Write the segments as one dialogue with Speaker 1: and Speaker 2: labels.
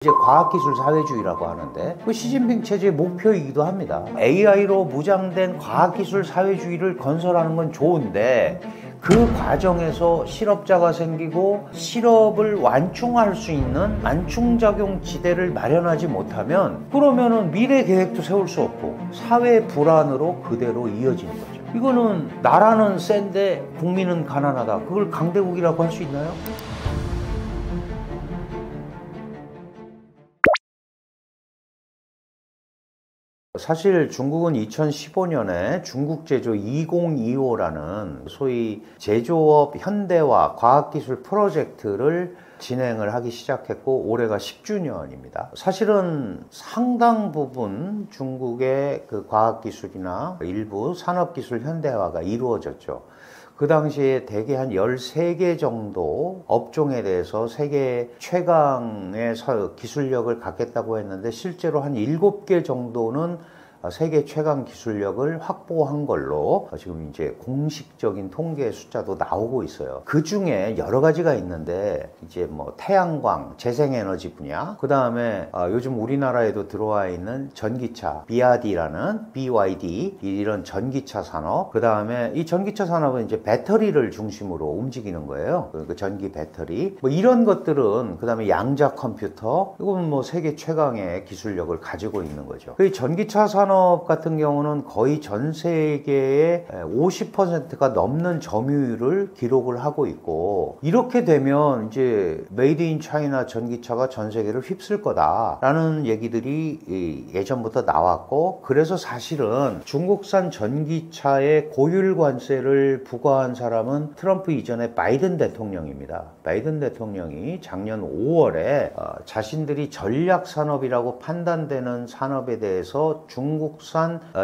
Speaker 1: 이제 과학기술 사회주의라고 하는데 그 시진핑 체제의 목표이기도 합니다. AI로 무장된 과학기술 사회주의를 건설하는 건 좋은데 그 과정에서 실업자가 생기고 실업을 완충할 수 있는 완충작용 지대를 마련하지 못하면 그러면은 미래 계획도 세울 수 없고 사회 불안으로 그대로 이어지는 거죠. 이거는 나라는 센데 국민은 가난하다. 그걸 강대국이라고 할 수 있나요? 사실 중국은 2015년에 중국제조 2025라는 소위 제조업 현대화 과학기술 프로젝트를 진행을 하기 시작했고 올해가 10주년입니다. 사실은 상당 부분 중국의 그 과학기술이나 일부 산업기술 현대화가 이루어졌죠. 그 당시에 대개 한 13개 정도 업종에 대해서 세계 최강의 기술력을 갖겠다고 했는데 실제로 한 7개 정도는 세계 최강 기술력을 확보한 걸로 지금 이제 공식적인 통계 숫자도 나오고 있어요. 그 중에 여러 가지가 있는데 이제 뭐 태양광, 재생에너지 분야, 그 다음에 요즘 우리나라에도 들어와 있는 전기차, BYD 이런 전기차 산업, 그 다음에 이 전기차 산업은 이제 배터리를 중심으로 움직이는 거예요. 그 전기 배터리, 뭐 이런 것들은 그 다음에 양자 컴퓨터, 이건 뭐 세계 최강의 기술력을 가지고 있는 거죠. 그 전기차 산업 같은 경우는 거의 전 세계의 50%가 넘는 점유율을 기록을 하고 있고 이렇게 되면 이제 메이드 인 차이나 전기차가 전 세계를 휩쓸 거다라는 얘기들이 예전부터 나왔고 그래서 사실은 중국산 전기차에 고율 관세를 부과한 사람은 트럼프 이전에 바이든 대통령입니다. 바이든 대통령이 작년 5월에 자신들이 전략 산업이라고 판단되는 산업에 대해서 중국산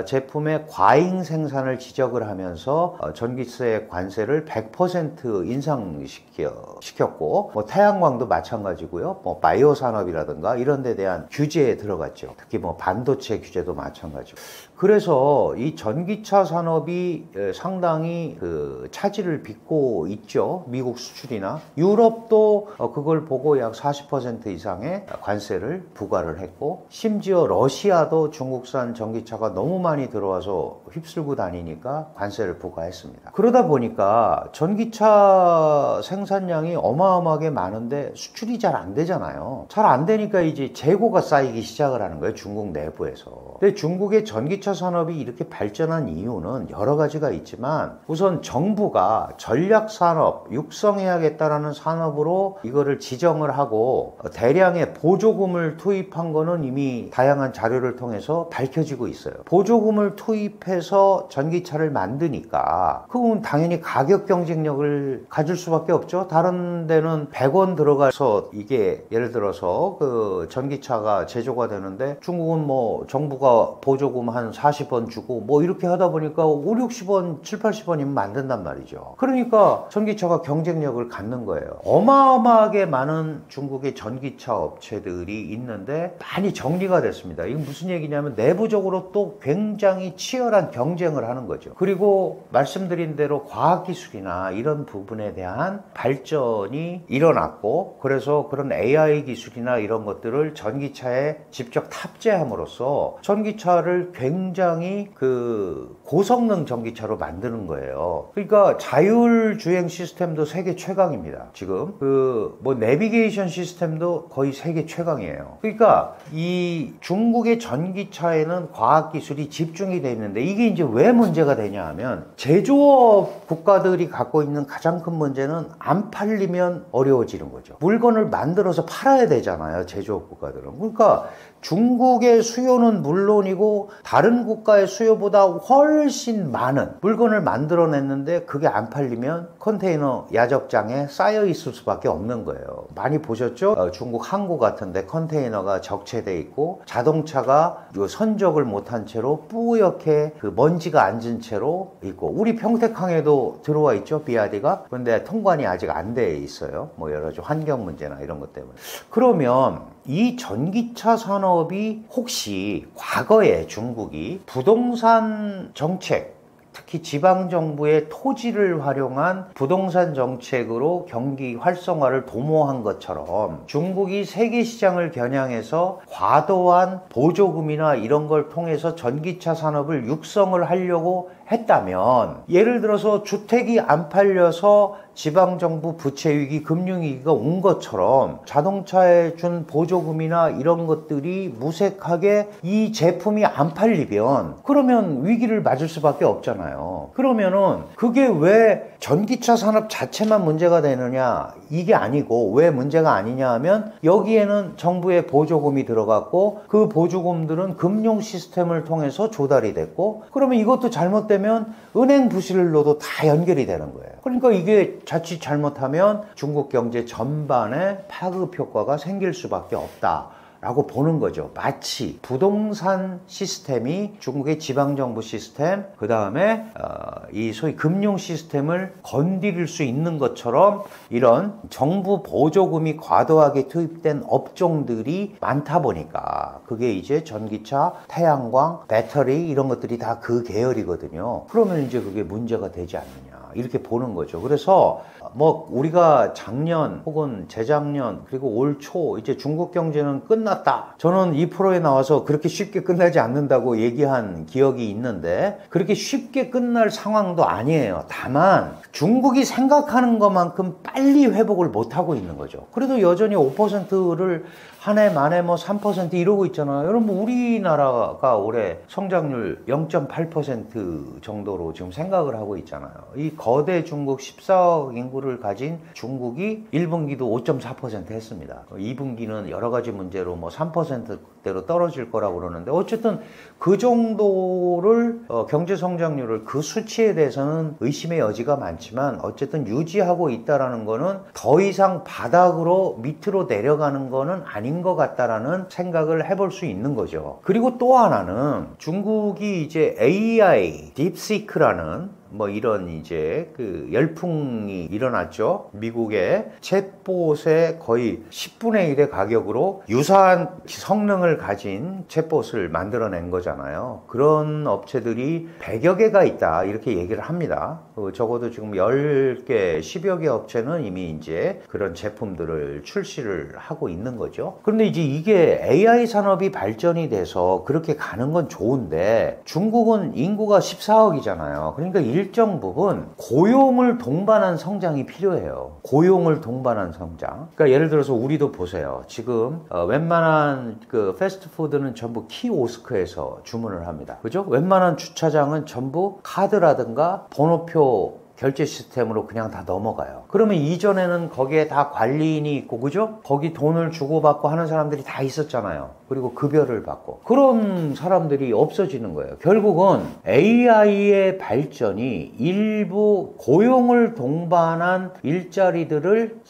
Speaker 1: 제품의 과잉 생산을 지적을 하면서 전기세 관세를 100% 인상시켰고 뭐 태양광도 마찬가지고요. 뭐 바이오 산업이라든가 이런 데 대한 규제에 들어갔죠. 특히 뭐 반도체 규제도 마찬가지고. 그래서 이 전기차 산업이 상당히 그 차질을 빚고 있죠. 미국 수출이나 유럽도 그걸 보고 약 40% 이상의 관세를 부과를 했고 심지어 러시아도 중국산 전기차가 너무 많이 들어와서 휩쓸고 다니니까 관세를 부과했습니다. 그러다 보니까 전기차 생산량이 어마어마하게 많은데 수출이 잘 안 되잖아요. 잘 안 되니까 이제 재고가 쌓이기 시작을 하는 거예요. 중국 내부에서. 근데 중국의 전기차 산업이 이렇게 발전한 이유는 여러 가지가 있지만 우선 정부가 전략 산업 육성해야겠다라는 산업으로 이거를 지정을 하고 대량의 보조금을 투입한 거는 이미 다양한 자료를 통해서 밝혀지고 있어요. 보조금을 투입해서 전기차를 만드니까 그건 당연히 가격 경쟁력을 가질 수밖에 없죠. 다른 데는 100원 들어가서 이게 예를 들어서 그 전기차가 제조가 되는데 중국은 뭐 정부가 보조금 한 40원 주고 뭐 이렇게 하다 보니까 5, 60원, 7, 80원이면 만든단 말이죠. 그러니까 전기차가 경쟁력을 갖는 거예요. 어마어마하게 많은 중국의 전기차 업체들이 있는데 많이 정리가 됐습니다. 이게 무슨 얘기냐면 내부적으로 또 굉장히 치열한 경쟁을 하는 거죠. 그리고 말씀드린 대로 과학기술이나 이런 부분에 대한 발전이 일어났고 그래서 그런 AI 기술이나 이런 것들을 전기차에 직접 탑재함으로써 전기차를 굉장히 그 고성능 전기차로 만드는 거예요. 그러니까 자율주행 시스템도 세계 최강입니다. 지금 그 뭐 내비게이션 시스템도 거의 세계 최강이에요. 그러니까 이 중국의 전기차에는 과학기술이 집중이 돼 있는데 이게 이제 왜 문제가 되냐 하면 제조업 국가들이 갖고 있는 가장 큰 문제는 안 팔리면 어려워지는 거죠. 물건을 만들어서 팔아야 되잖아요. 제조업 국가들은. 그러니까 중국의 수요는 물론이고 다른 국가의 수요보다 훨씬 많은 물건을 만들어냈는데 그게 안 팔리면 컨테이너 야적장에 쌓여 있을 수밖에 없는 거예요. 많이 보셨죠? 중국 항구 같은데 컨테이너가 적체돼 있고 자동차가 선적을 못한 채로 뿌옇게 그 먼지가 앉은 채로 있고 우리 평택항에도 들어와 있죠. BYD가. 그런데 통관이 아직 안 돼 있어요. 뭐 여러 가지 환경 문제나 이런 것 때문에. 그러면 이 전기차 산업이 혹시 과거에 중국이 부동산 정책 특히 지방정부의 토지를 활용한 부동산 정책으로 경기 활성화를 도모한 것처럼 중국이 세계시장을 겨냥해서 과도한 보조금이나 이런 걸 통해서 전기차 산업을 육성을 하려고 했다면, 예를 들어서 주택이 안 팔려서 지방정부 부채위기, 금융위기가 온 것처럼 자동차에 준 보조금이나 이런 것들이 무색하게 이 제품이 안 팔리면 그러면 위기를 맞을 수밖에 없잖아요. 그러면은 그게 왜 전기차 산업 자체만 문제가 되느냐, 이게 아니고 왜 문제가 아니냐 하면 여기에는 정부의 보조금이 들어갔고 그 보조금들은 금융 시스템을 통해서 조달이 됐고, 그러면 이것도 잘못되면 은행 부실로도 다 연결이 되는 거예요. 그러니까 이게 자칫 잘못하면 중국 경제 전반에 파급 효과가 생길 수밖에 없다 라고 보는 거죠. 마치 부동산 시스템이 중국의 지방정부 시스템, 그 다음에 이 소위 금융 시스템을 건드릴 수 있는 것처럼 이런 정부 보조금이 과도하게 투입된 업종들이 많다 보니까 그게 이제 전기차, 태양광, 배터리 이런 것들이 다 그 계열이거든요. 그러면 이제 그게 문제가 되지 않느냐, 이렇게 보는 거죠. 그래서 뭐 우리가 작년 혹은 재작년 그리고 올 초 이제 중국 경제는 끝났다, 저는 이 프로에 나와서 그렇게 쉽게 끝나지 않는다고 얘기한 기억이 있는데 그렇게 쉽게 끝날 상황도 아니에요. 다만 중국이 생각하는 것만큼 빨리 회복을 못하고 있는 거죠. 그래도 여전히 5%를 한 해 만에 뭐 3% 이러고 있잖아요. 여러분, 우리나라가 올해 성장률 0.8% 정도로 지금 생각을 하고 있잖아요. 이 거대 중국 14억 인구를 가진 중국이 1분기도 5.4% 했습니다. 2분기는 여러 가지 문제로 뭐 3%대로 떨어질 거라고 그러는데, 어쨌든 그 정도를 경제 성장률을, 그 수치에 대해서는 의심의 여지가 많지만 어쨌든 유지하고 있다라는 거는 더 이상 바닥으로 밑으로 내려가는 거는 아닌 것 같다라는 생각을 해볼 수 있는 거죠. 그리고 또 하나는 중국이 이제 AI, 딥시크라는 뭐 이런 이제 그 열풍이 일어났죠. 미국의 챗봇의 거의 10분의 1의 가격으로 유사한 성능을 가진 챗봇을 만들어낸 거잖아요. 그런 업체들이 100여 개가 있다, 이렇게 얘기를 합니다. 적어도 지금 10개, 10여 개 업체는 이미 이제 그런 제품들을 출시를 하고 있는 거죠. 그런데 이제 이게 AI 산업이 발전이 돼서 그렇게 가는 건 좋은데, 중국은 인구가 14억이잖아요. 그러니까 일정 부분 고용을 동반한 성장이 필요해요. 고용을 동반한 성장. 그러니까 예를 들어서 우리도 보세요. 지금 웬만한 그 패스트푸드는 전부 키오스크에서 주문을 합니다. 그죠? 웬만한 주차장은 전부 카드라든가 번호표 결제 시스템으로 그냥 다 넘어가요. 그러면 이전에는 거기에 다 관리인이 있고, 그죠? 거기 돈을 주고받고 하는 사람들이 다 있었잖아요. 그리고 급여를 받고. 그런 사람들이 없어지는 거예요. 결국은 AI의 발전이 일부 고용을 동반한 일자리들을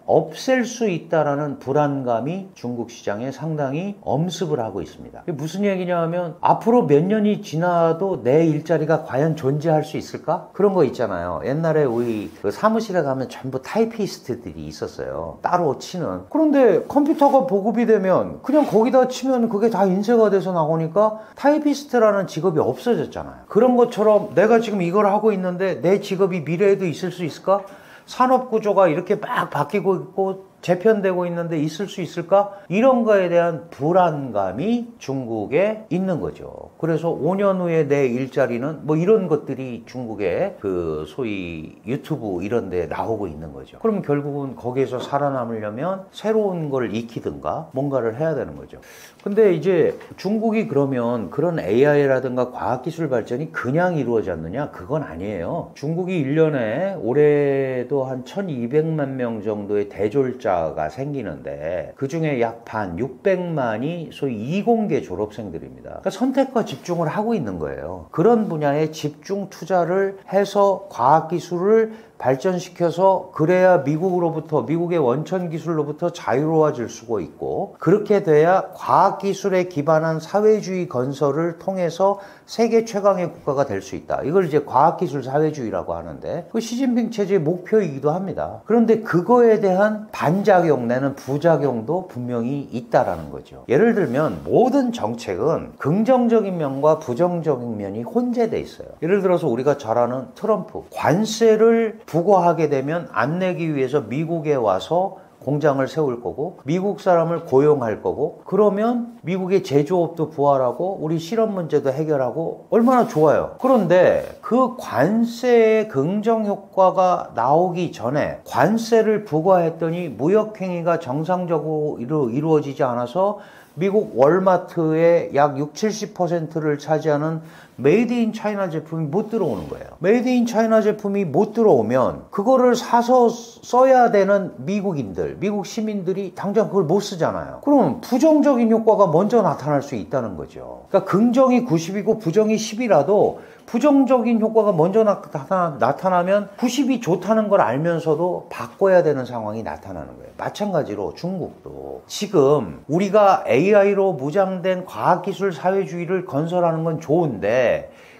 Speaker 1: 없앨 수 있다라는 불안감이 중국 시장에 상당히 엄습을 하고 있습니다. 이게 무슨 얘기냐 하면, 앞으로 몇 년이 지나도 내 일자리가 과연 존재할 수 있을까? 그런 거 있잖아요. 옛날에 우리 그 사무실에 가면 전부 타이피스트들이 있었어요. 따로 치는. 그런데 컴퓨터가 보급이 되면 그냥 거기다 치면 그게 다 인쇄가 돼서 나오니까 타이피스트라는 직업이 없어졌잖아요. 그런 것처럼 내가 지금 이걸 하고 있는데 내 직업이 미래에도 있을 수 있을까? 산업 구조가 이렇게 막 바뀌고 있고 재편되고 있는데 있을 수 있을까? 이런 거에 대한 불안감이 중국에 있는 거죠. 그래서 5년 후에 내 일자리는 뭐 이런 것들이 중국의 그 소위 유튜브 이런 데 나오고 있는 거죠. 그럼 결국은 거기에서 살아남으려면 새로운 걸 익히든가 뭔가를 해야 되는 거죠. 근데 이제 중국이 그러면 그런 AI라든가 과학기술 발전이 그냥 이루어졌느냐? 그건 아니에요. 중국이 1년에 올해도 한 1200만 명 정도의 대졸자가 생기는데 그 중에 약 반 600만이 소위 이공계 졸업생들입니다. 그러니까 선택과 집중을 하고 있는 거예요. 그런 분야에 집중 투자를 해서 과학기술을 발전시켜서 그래야 미국의 원천 기술로부터 자유로워질 수가 있고, 그렇게 돼야 과학기술에 기반한 사회주의 건설을 통해서 세계 최강의 국가가 될 수 있다. 이걸 이제 과학기술 사회주의라고 하는데, 그 시진핑 체제의 목표이기도 합니다. 그런데 그거에 대한 반작용 내는 부작용도 분명히 있다라는 거죠. 예를 들면 모든 정책은 긍정적인 면과 부정적인 면이 혼재돼 있어요. 예를 들어서 우리가 잘 아는 트럼프, 관세를 부과하게 되면 안 내기 위해서 미국에 와서 공장을 세울 거고, 미국 사람을 고용할 거고, 그러면 미국의 제조업도 부활하고 우리 실업 문제도 해결하고 얼마나 좋아요. 그런데 그 관세의 긍정 효과가 나오기 전에 관세를 부과했더니 무역행위가 정상적으로 이루어지지 않아서 미국 월마트의 약 60~70%를 차지하는 메이드 인 차이나 제품이 못 들어오는 거예요. 메이드 인 차이나 제품이 못 들어오면 그거를 사서 써야 되는 미국인들, 미국 시민들이 당장 그걸 못 쓰잖아요. 그럼 부정적인 효과가 먼저 나타날 수 있다는 거죠. 그러니까 긍정이 90이고 부정이 10이라도 부정적인 효과가 먼저 나타나면 90이 좋다는 걸 알면서도 바꿔야 되는 상황이 나타나는 거예요. 마찬가지로 중국도 지금 우리가 AI로 무장된 과학기술 사회주의를 건설하는 건 좋은데,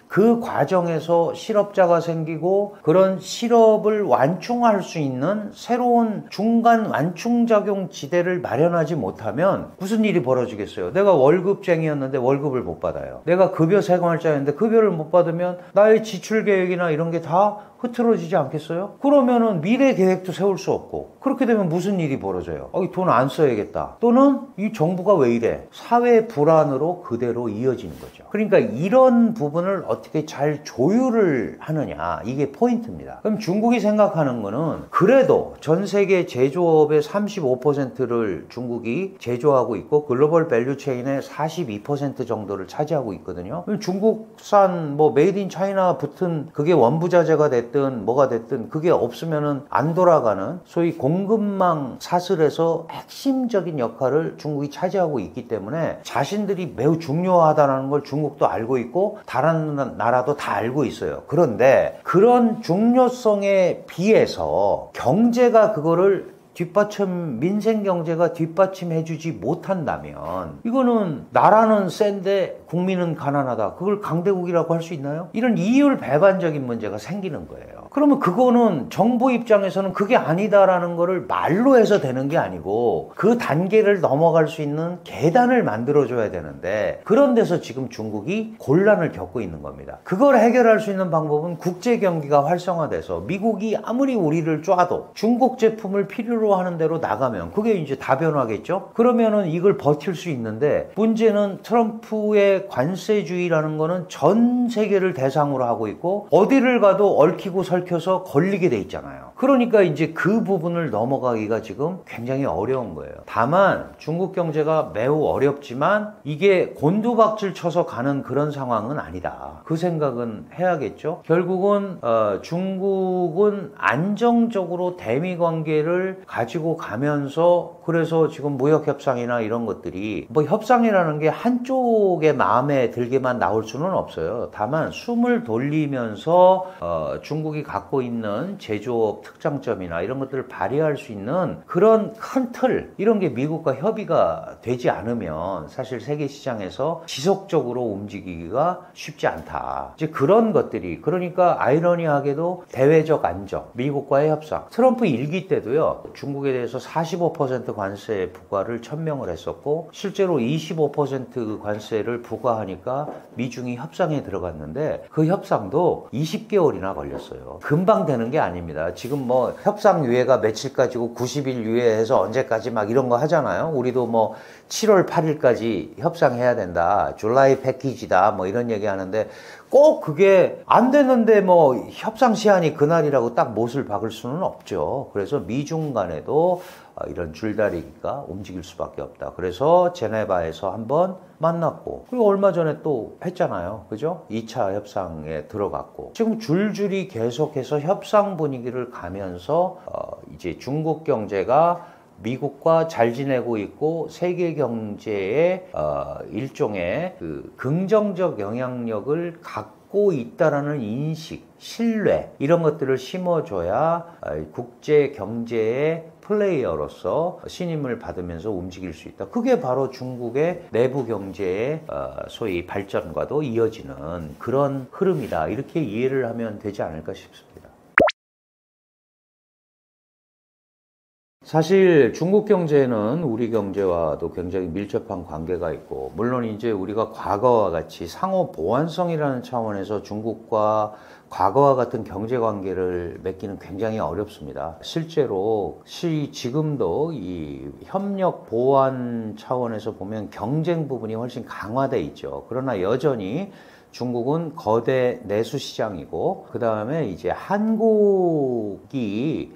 Speaker 1: 그 과정에서 실업자가 생기고 그런 실업을 완충할 수 있는 새로운 중간 완충작용 지대를 마련하지 못하면 무슨 일이 벌어지겠어요? 내가 월급쟁이였는데 월급을 못 받아요. 내가 급여 생활자였는데 급여를 못 받으면 나의 지출 계획이나 이런 게 다 흐트러지지 않겠어요? 그러면은 미래 계획도 세울 수 없고, 그렇게 되면 무슨 일이 벌어져요? 돈 안 써야겠다. 또는 이 정부가 왜 이래? 사회 불안으로 그대로 이어지는 거죠. 그러니까 이런 부분을 어떻게 잘 조율을 하느냐, 이게 포인트입니다. 그럼 중국이 생각하는 거는 그래도 전 세계 제조업의 35%를 중국이 제조하고 있고 글로벌 밸류 체인의 42% 정도를 차지하고 있거든요. 그럼 중국산 뭐 메이드 인 차이나 붙은 그게 원부자재가 됐든 뭐가 됐든 그게 없으면은 안 돌아가는 소위 공급망 사슬에서 핵심적인 역할을 중국이 차지하고 있기 때문에 자신들이 매우 중요하다는 걸 중국도 알고 있고 다른 나라도 다 알고 있어요. 그런데 그런 중요성에 비해서 경제가 그거를 민생 경제가 뒷받침해주지 못한다면, 이거는 나라는 센데 국민은 가난하다, 그걸 강대국이라고 할 수 있나요? 이런 이율배반적인 문제가 생기는 거예요. 그러면 그거는 정부 입장에서는 그게 아니다라는 거를 말로 해서 되는 게 아니고 그 단계를 넘어갈 수 있는 계단을 만들어줘야 되는데, 그런 데서 지금 중국이 곤란을 겪고 있는 겁니다. 그걸 해결할 수 있는 방법은 국제 경기가 활성화돼서 미국이 아무리 우리를 쏴도 중국 제품을 필요로 하는 대로 나가면 그게 이제 다변화겠죠? 그러면은 이걸 버틸 수 있는데, 문제는 트럼프의 관세주의라는 거는 전 세계를 대상으로 하고 있고 어디를 가도 얽히고 설켜서 걸리게 돼 있잖아요. 그러니까 이제 그 부분을 넘어가기가 지금 굉장히 어려운 거예요. 다만 중국 경제가 매우 어렵지만 이게 곤두박질 쳐서 가는 그런 상황은 아니다, 그 생각은 해야겠죠. 결국은 중국은 안정적으로 대미 관계를 가지고 가면서, 그래서 지금 무역협상이나 이런 것들이 뭐 협상이라는 게 한쪽의 마음에 들게만 나올 수는 없어요. 다만 숨을 돌리면서 중국이 갖고 있는 제조업 특장점이나 이런 것들을 발휘할 수 있는 그런 큰 틀, 이런 게 미국과 협의가 되지 않으면 사실 세계 시장에서 지속적으로 움직이기가 쉽지 않다. 이제 그런 것들이, 그러니까 아이러니하게도 대외적 안정, 미국과의 협상, 트럼프 일기 때도요, 중국에 대해서 45% 관세 부과를 천명을 했었고 실제로 25% 관세를 부과하니까 미중이 협상에 들어갔는데 그 협상도 20개월이나 걸렸어요. 금방 되는 게 아닙니다. 지금 뭐 협상 유예가 며칠까지고 90일 유예해서 언제까지 막 이런 거 하잖아요. 우리도 뭐 7월 8일까지 협상해야 된다, 줄라이 패키지다, 뭐 이런 얘기 하는데 꼭 그게 안 되는데 뭐 협상 시한이 그날이라고 딱 못을 박을 수는 없죠. 그래서 미중 간에도 이런 줄다리기가 움직일 수밖에 없다. 그래서 제네바에서 한번 만났고, 그리고 얼마 전에 또 했잖아요. 그죠? 2차 협상에 들어갔고, 지금 줄줄이 계속해서 협상 분위기를 가면서 이제 중국 경제가 미국과 잘 지내고 있고 세계 경제에 일종의 그 긍정적 영향력을 갖고 믿고 있다라는 인식, 신뢰 이런 것들을 심어줘야 국제 경제의 플레이어로서 신임을 받으면서 움직일 수 있다. 그게 바로 중국의 내부 경제의 소위 발전과도 이어지는 그런 흐름이다. 이렇게 이해를 하면 되지 않을까 싶습니다. 사실 중국 경제는 우리 경제와도 굉장히 밀접한 관계가 있고, 물론 이제 우리가 과거와 같이 상호 보완성이라는 차원에서 중국과 과거와 같은 경제 관계를 맺기는 굉장히 어렵습니다. 실제로 지금도 이 협력 보완 차원에서 보면 경쟁 부분이 훨씬 강화돼 있죠. 그러나 여전히 중국은 거대 내수 시장이고, 그 다음에 이제 한국이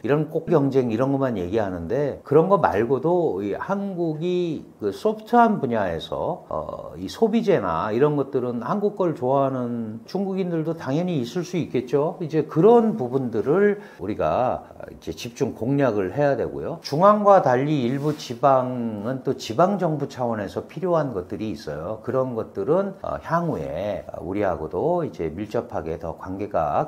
Speaker 1: 이런 꼭 경쟁 이런 것만 얘기하는데, 그런 거 말고도 이 한국이 그 소프트한 분야에서 이 소비재나 이런 것들은 한국 걸 좋아하는 중국인들도 당연히 있을 수 있겠죠. 이제 그런 부분들을 우리가 이제 집중 공략을 해야 되고요. 중앙과 달리 일부 지방은 또 지방정부 차원에서 필요한 것들이 있어요. 그런 것들은 향후에 우리하고도 이제 밀접하게 더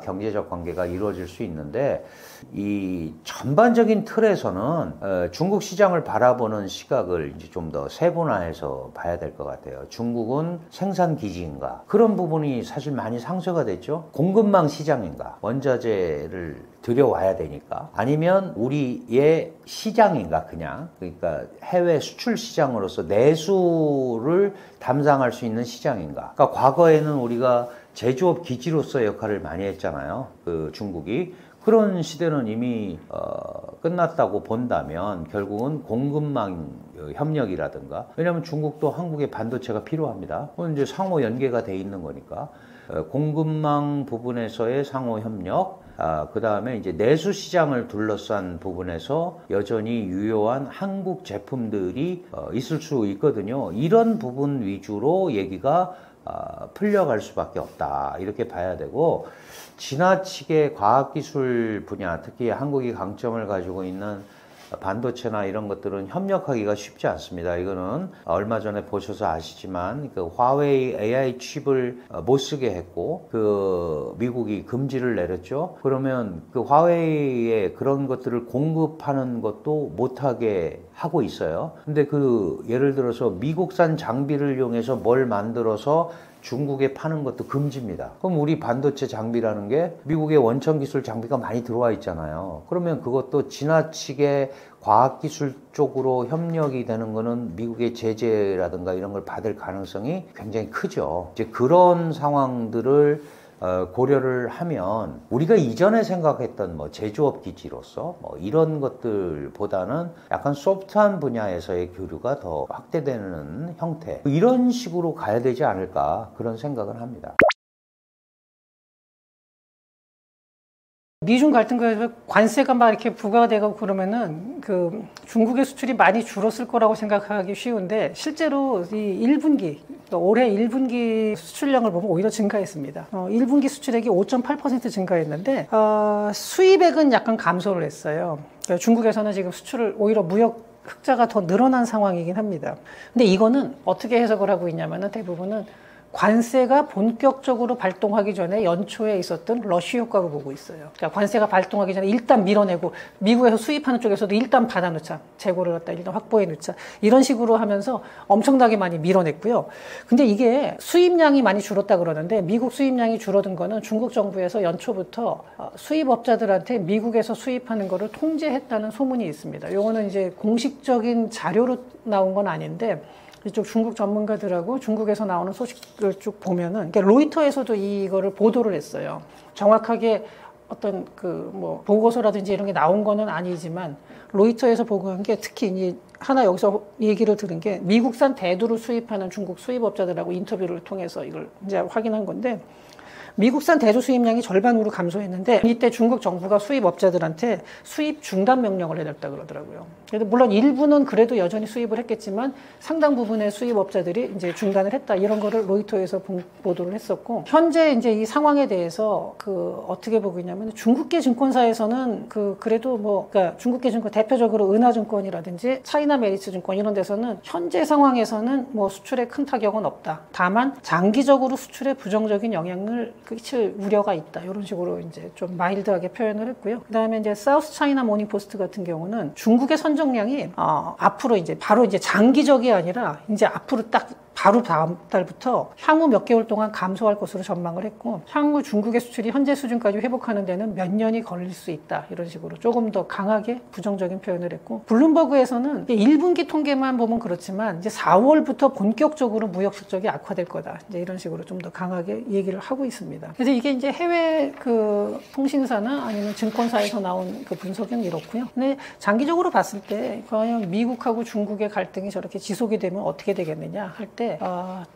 Speaker 1: 경제적 관계가 이루어질 수 있는데, 이 전반적인 틀에서는 중국 시장을 바라보는 시각을 이제 좀 더 세분화해서 봐야 될 것 같아요. 중국은 생산 기지인가? 그런 부분이 사실 많이 상쇄가 됐죠. 공급망 시장인가? 원자재를 들여와야 되니까. 아니면 우리의 시장인가, 그냥. 그러니까 해외 수출 시장으로서 내수를 담당할 수 있는 시장인가. 그러니까 과거에는 우리가 제조업 기지로서 역할을 많이 했잖아요. 그 중국이. 그런 시대는 이미 끝났다고 본다면 결국은 공급망 협력이라든가, 왜냐하면 중국도 한국의 반도체가 필요합니다. 그건 이제 상호 연계가 돼 있는 거니까 공급망 부분에서의 상호 협력, 그 다음에 이제 내수 시장을 둘러싼 부분에서 여전히 유효한 한국 제품들이 있을 수 있거든요. 이런 부분 위주로 얘기가 풀려갈 수밖에 없다, 이렇게 봐야 되고, 지나치게 과학기술 분야, 특히 한국이 강점을 가지고 있는 반도체나 이런 것들은 협력하기가 쉽지 않습니다. 이거는 얼마 전에 보셔서 아시지만 그 화웨이 AI 칩을 못 쓰게 했고, 그 미국이 금지를 내렸죠. 그러면 그 화웨이에 그런 것들을 공급하는 것도 못하게 하고 있어요. 근데 그 예를 들어서 미국산 장비를 이용해서 뭘 만들어서 중국에 파는 것도 금지입니다. 그럼 우리 반도체 장비라는 게 미국의 원천 기술 장비가 많이 들어와 있잖아요. 그러면 그것도 지나치게 과학기술 쪽으로 협력이 되는 거는 미국의 제재라든가 이런 걸 받을 가능성이 굉장히 크죠. 이제 그런 상황들을 고려를 하면 우리가 이전에 생각했던 뭐 제조업 기지로서 뭐 이런 것들보다는 약간 소프트한 분야에서의 교류가 더 확대되는 형태, 이런 식으로 가야 되지 않을까, 그런 생각을 합니다.
Speaker 2: 미중 갈등에서 관세가 막 이렇게 부과가 되고 그러면은 그 중국의 수출이 많이 줄었을 거라고 생각하기 쉬운데, 실제로 이 1분기, 올해 1분기 수출량을 보면 오히려 증가했습니다. 1분기 수출액이 5.8% 증가했는데 수입액은 약간 감소를 했어요. 그러니까 중국에서는 지금 수출을 오히려 무역 흑자가 더 늘어난 상황이긴 합니다. 근데 이거는 어떻게 해석을 하고 있냐면은 대부분은 관세가 본격적으로 발동하기 전에 연초에 있었던 러쉬 효과로 보고 있어요. 그러니까 관세가 발동하기 전에 일단 밀어내고 미국에서 수입하는 쪽에서도 일단 받아놓자, 재고를 갖다 일단 확보해 놓자, 이런 식으로 하면서 엄청나게 많이 밀어냈고요. 근데 이게 수입량이 많이 줄었다 그러는데, 미국 수입량이 줄어든 거는 중국 정부에서 연초부터 수입업자들한테 미국에서 수입하는 거를 통제했다는 소문이 있습니다. 요거는 이제 공식적인 자료로 나온 건 아닌데, 이쪽 중국 전문가들하고 중국에서 나오는 소식을 쭉 보면은, 그러니까 로이터에서도 이거를 보도를 했어요. 정확하게 어떤 그 뭐 보고서라든지 이런 게 나온 거는 아니지만 로이터에서 보고한 게, 특히 이제 하나 여기서 얘기를 들은 게, 미국산 대두를 수입하는 중국 수입업자들하고 인터뷰를 통해서 이걸 이제 확인한 건데, 미국산 대두 수입량이 절반으로 감소했는데 이때 중국 정부가 수입업자들한테 수입 중단 명령을 내렸다 그러더라고요. 그래도 물론 일부는 그래도 여전히 수입을 했겠지만 상당 부분의 수입업자들이 이제 중단을 했다, 이런 거를 로이터에서 보도를 했었고, 현재 이제 이 상황에 대해서 그 어떻게 보고 있냐면, 중국계 증권사에서는 그래도 뭐, 그러니까 중국계 증권 대표적으로 은하증권이라든지 차이나 메리츠 증권 이런 데서는 현재 상황에서는 뭐 수출에 큰 타격은 없다. 다만 장기적으로 수출에 부정적인 영향을 끼칠 우려가 있다. 이런 식으로 이제 좀 마일드하게 표현을 했고요. 그다음에 이제 사우스 차이나 모닝 포스트 같은 경우는 중국의 선정량이 앞으로 이제 바로 이제 장기적이 아니라 이제 앞으로 딱 바로 다음 달부터 향후 몇 개월 동안 감소할 것으로 전망을 했고, 향후 중국의 수출이 현재 수준까지 회복하는 데는 몇 년이 걸릴 수 있다. 이런 식으로 조금 더 강하게 부정적인 표현을 했고, 블룸버그에서는 1분기 통계만 보면 그렇지만 이제 4월부터 본격적으로 무역 실적이 악화될 거다. 이제 이런 식으로 좀 더 강하게 얘기를 하고 있습니다. 그래서 이게 이제 해외 그 통신사나 아니면 증권사에서 나온 그 분석은 이렇고요. 근데 장기적으로 봤을 때 과연 미국하고 중국의 갈등이 저렇게 지속이 되면 어떻게 되겠느냐 할 때,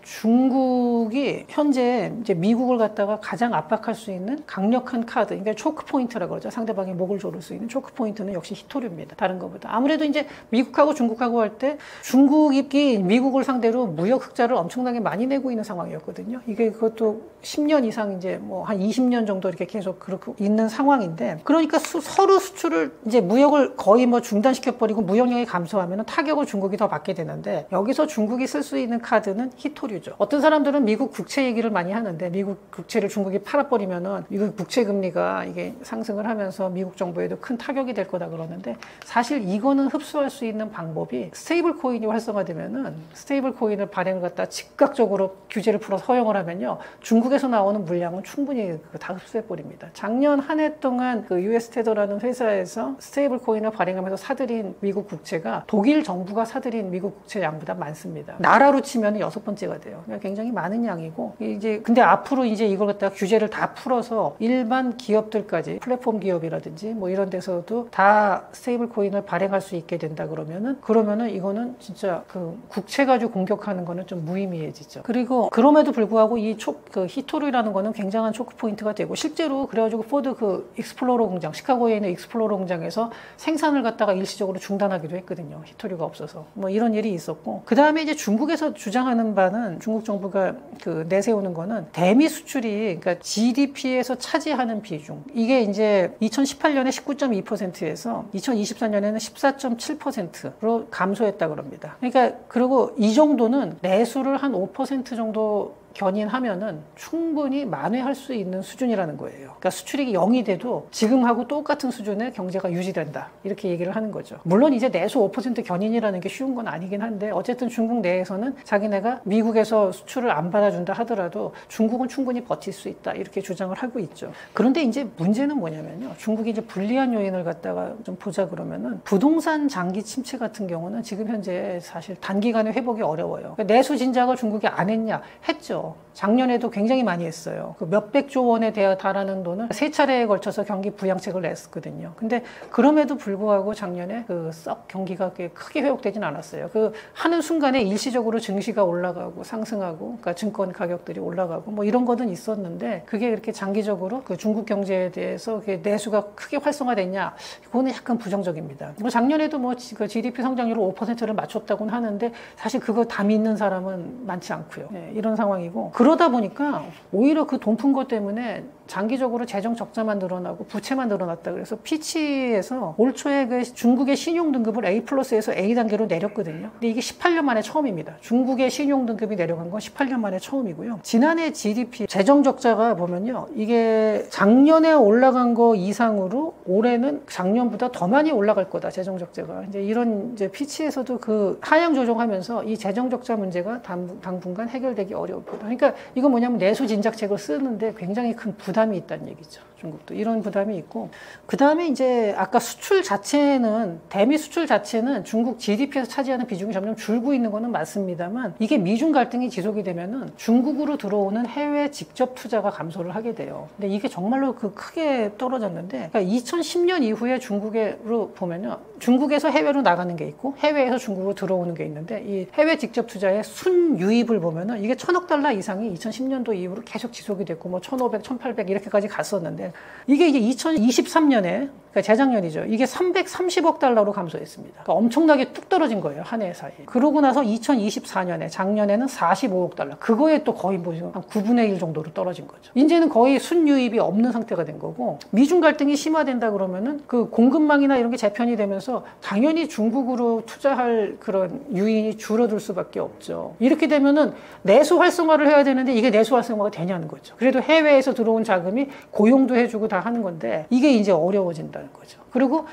Speaker 2: 중국이 현재 이제 미국을 갖다가 가장 압박할 수 있는 강력한 카드, 그러니까 초크 포인트라고 그러죠. 상대방의 목을 조를 수 있는 초크 포인트는 역시 히토류입니다. 다른 것보다. 아무래도 이제 미국하고 중국하고 할 때 중국이 미국을 상대로 무역 흑자를 엄청나게 많이 내고 있는 상황이었거든요. 이게 그것도 10년 이상 이제 뭐 한 20년 정도 이렇게 계속 그렇게 있는 상황인데, 그러니까 서로 수출을 이제 무역을 거의 뭐 중단시켜버리고 무역량이 감소하면 타격을 중국이 더 받게 되는데, 여기서 중국이 쓸 수 있는 카드는 히토류죠. 어떤 사람들은 미국 국채 얘기를 많이 하는데, 미국 국채를 중국이 팔아버리면은 미국 국채 금리가 이게 상승을 하면서 미국 정부에도 큰 타격이 될 거다 그러는데, 사실 이거는 흡수할 수 있는 방법이 스테이블 코인이 활성화되면은 스테이블 코인을 발행을 갖다 즉각적으로 규제를 풀어 허용을 하면요, 중국에서 나오는 물량은 충분히 다 흡수해버립니다. 작년 한 해 동안 그 US 테더라는 회사에서 스테이블 코인을 발행하면서 사들인 미국 국채가 독일 정부가 사들인 미국 국채 양보다 많습니다. 나라로 치면 6번째가 돼요. 그러니까 굉장히 많은 양이고, 이제 근데 앞으로 이제 이걸 갖다가 규제를 다 풀어서 일반 기업들까지, 플랫폼 기업이라든지 뭐 이런 데서도 다 스테이블 코인을 발행할 수 있게 된다 그러면은 이거는 진짜 그 국채 가지고 공격하는 거는 좀 무의미해지죠. 그리고 그럼에도 불구하고 이 그 히토류라는 거는 굉장한 초크 포인트가 되고, 실제로 그래가지고 포드 그 익스플로러 공장, 시카고에 있는 익스플로러 공장에서 생산을 갖다가 일시적으로 중단하기도 했거든요. 히토류가 없어서. 뭐 이런 일이 있었고, 그 다음에 이제 중국에서 주장하는 바는, 중국 정부가 그 내세우는 거는 대미 수출이, 그러니까 GDP에서 차지하는 비중, 이게 이제 2018년에 19.2%에서 2024년에는 14.7%로 감소했다 그럽니다. 그러니까 그리고 이 정도는 내수를 한 5% 정도 견인하면은 충분히 만회할 수 있는 수준이라는 거예요. 그러니까 수출이 0이 돼도 지금하고 똑같은 수준의 경제가 유지된다. 이렇게 얘기를 하는 거죠. 물론 이제 내수 5% 견인이라는 게 쉬운 건 아니긴 한데, 어쨌든 중국 내에서는 자기네가 미국에서 수출을 안 받아준다 하더라도 중국은 충분히 버틸 수 있다. 이렇게 주장을 하고 있죠. 그런데 이제 문제는 뭐냐면요, 중국이 이제 불리한 요인을 갖다가 좀 보자 그러면은, 부동산 장기 침체 같은 경우는 지금 현재 사실 단기간에 회복이 어려워요. 그러니까 내수 진작을 중국이 안 했냐? 했죠. 작년에도 굉장히 많이 했어요. 그 몇백조 원에 달하는 돈을 3차례에 걸쳐서 경기 부양책을 냈었거든요. 근데 그럼에도 불구하고 작년에 그 썩 경기가 크게 회복되진 않았어요. 그 하는 순간에 일시적으로 증시가 올라가고 상승하고, 그러니까 증권 가격들이 올라가고 뭐 이런 거는 있었는데, 그게 이렇게 장기적으로 그 중국 경제에 대해서 내수가 크게 활성화됐냐? 그거는 약간 부정적입니다. 뭐 작년에도 뭐 그 GDP 성장률을 5%를 맞췄다고는 하는데, 사실 그거 다 믿는 사람은 많지 않고요. 네, 이런 상황이고, 그러다 보니까 오히려 그 돈 푼 것 때문에 장기적으로 재정 적자만 늘어나고 부채만 늘어났다. 그래서 피치에서 올 초에 그 중국의 신용 등급을 A+에서 A 단계로 내렸거든요. 근데 이게 18년 만에 처음입니다. 중국의 신용 등급이 내려간 건 18년 만에 처음이고요. 지난해 GDP 재정 적자가 보면요, 이게 작년에 올라간 거 이상으로 올해는 작년보다 더 많이 올라갈 거다. 재정 적자가. 이제 이런 이제 피치에서도 그 하향 조정하면서 이 재정 적자 문제가 당분간 해결되기 어려울 거다. 그러니까 이건 뭐냐면 내수 진작책을 쓰는데 굉장히 큰 부담이 있다는 얘기죠. 중국도 이런 부담이 있고, 그 다음에 이제 아까 수출 자체는, 대미 수출 자체는 중국 GDP에서 차지하는 비중이 점점 줄고 있는 거는 맞습니다만, 이게 미중 갈등이 지속이 되면은 중국으로 들어오는 해외 직접 투자가 감소를 하게 돼요. 근데 이게 정말로 크게 떨어졌는데, 그러니까 2010년 이후에 중국으로 보면요, 중국에서 해외로 나가는 게 있고 해외에서 중국으로 들어오는 게 있는데, 이 해외 직접 투자의 순유입을 보면은 이게 1,000억 달러 이상이 2010년도 이후로 계속 지속이 됐고, 뭐 1,500, 1,800 이렇게까지 갔었는데, 이게 이제 2023년에 그러니까 재작년이죠. 이게 330억 달러로 감소했습니다. 그러니까 엄청나게 뚝 떨어진 거예요. 한 해 사이에. 그러고 나서 2024년에 작년에는 45억 달러. 그거에 또 거의 뭐 한 9분의 1 정도로 떨어진 거죠. 이제는 거의 순유입이 없는 상태가 된 거고, 미중 갈등이 심화된다 그러면은 그 공급망이나 이런 게 재편이 되면서 당연히 중국으로 투자할 그런 유인이 줄어들 수밖에 없죠. 이렇게 되면은 내수 활성화를 해야 되는데 이게 내수 활성화가 되냐는 거죠. 그래도 해외에서 들어온 자금이 고용도 해주고 다 하는 건데 이게 이제 어려워진다는 거죠. 그리고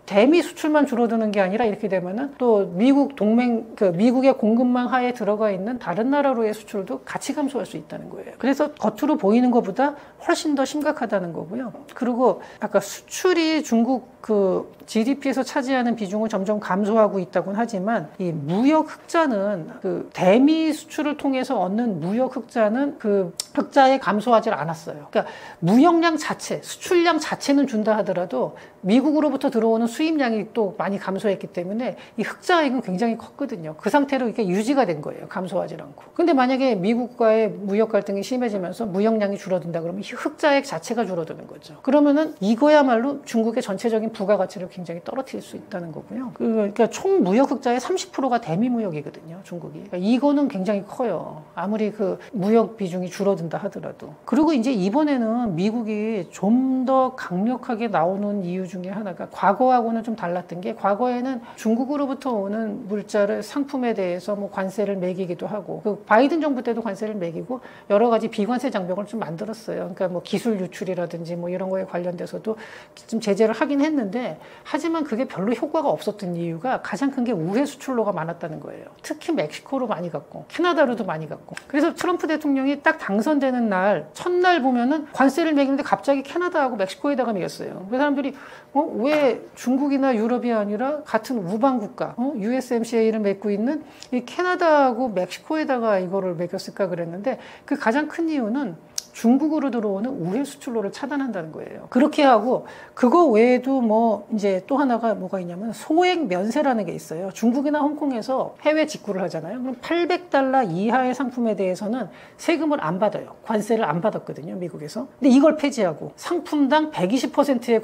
Speaker 2: 대미 수출만 줄어드는 게 아니라 이렇게 되면은 또 미국 동맹, 미국의 공급망 하에 들어가 있는 다른 나라로의 수출도 같이 감소할 수 있다는 거예요. 그래서 겉으로 보이는 것보다 훨씬 더 심각하다는 거고요. 그리고 아까 수출이 중국 GDP에서 차지하는 비중은 점점 감소하고 있다고는 하지만 이 무역 흑자는 대미 수출을 통해서 얻는 무역 흑자는 흑자에 감소하지 않았어요. 그러니까 무역량 자체, 수출량 자체는 준다 하더라도 미국으로부터 들어오는 수입량이 또 많이 감소했기 때문에 이 흑자액은 굉장히 컸거든요. 그 상태로 이렇게 유지가 된 거예요. 감소하지 않고. 근데 만약에 미국과의 무역 갈등이 심해지면서 무역량이 줄어든다 그러면 이 흑자액 자체가 줄어드는 거죠. 그러면은 이거야말로 중국의 전체적인 부가가치를 굉장히 떨어뜨릴 수 있다는 거고요. 그러니까 총 무역 흑자의 30%가 대미 무역이거든요. 중국이. 그러니까 이거는 굉장히 커요. 아무리 무역 비중이 줄어든다 하더라도. 그리고 이제 이번에는 미국이 좀 더 강력하게 나오는 이유 중에 하나가 과거하고는 좀 달랐던 게, 과거에는 중국으로부터 오는 물자를 상품에 대해서 뭐 관세를 매기기도 하고, 바이든 정부 때도 관세를 매기고 여러 가지 비관세 장벽을 좀 만들었어요. 그러니까 뭐 기술 유출이라든지 뭐 이런 거에 관련돼서도 좀 제재를 하긴 했는데, 하지만 그게 별로 효과가 없었던 이유가 가장 큰 게 우회 수출로가 많았다는 거예요. 특히 멕시코로 많이 갔고 캐나다로도 많이 갔고. 그래서 트럼프 대통령이 딱 당선되는 날 첫날 보면은 관세를 매기는데 갑자기 캐나다하고 멕시코에다가 매겼어요. 그 사람들이 왜 중국이나 유럽이 아니라 같은 우방 국가, USMCA를 맺고 있는 이 캐나다하고 멕시코에다가 이거를 매겼을까 그랬는데, 그 가장 큰 이유는 중국으로 들어오는 우회 수출로를 차단한다는 거예요. 그렇게 하고, 그거 외에도 뭐 이제 또 하나가 뭐가 있냐면 소액 면세라는 게 있어요. 중국이나 홍콩에서 해외 직구를 하잖아요. 그럼 $800 이하의 상품에 대해서는 세금을 안 받아요. 관세를 안 받았거든요, 미국에서. 근데 이걸 폐지하고 상품당 120%의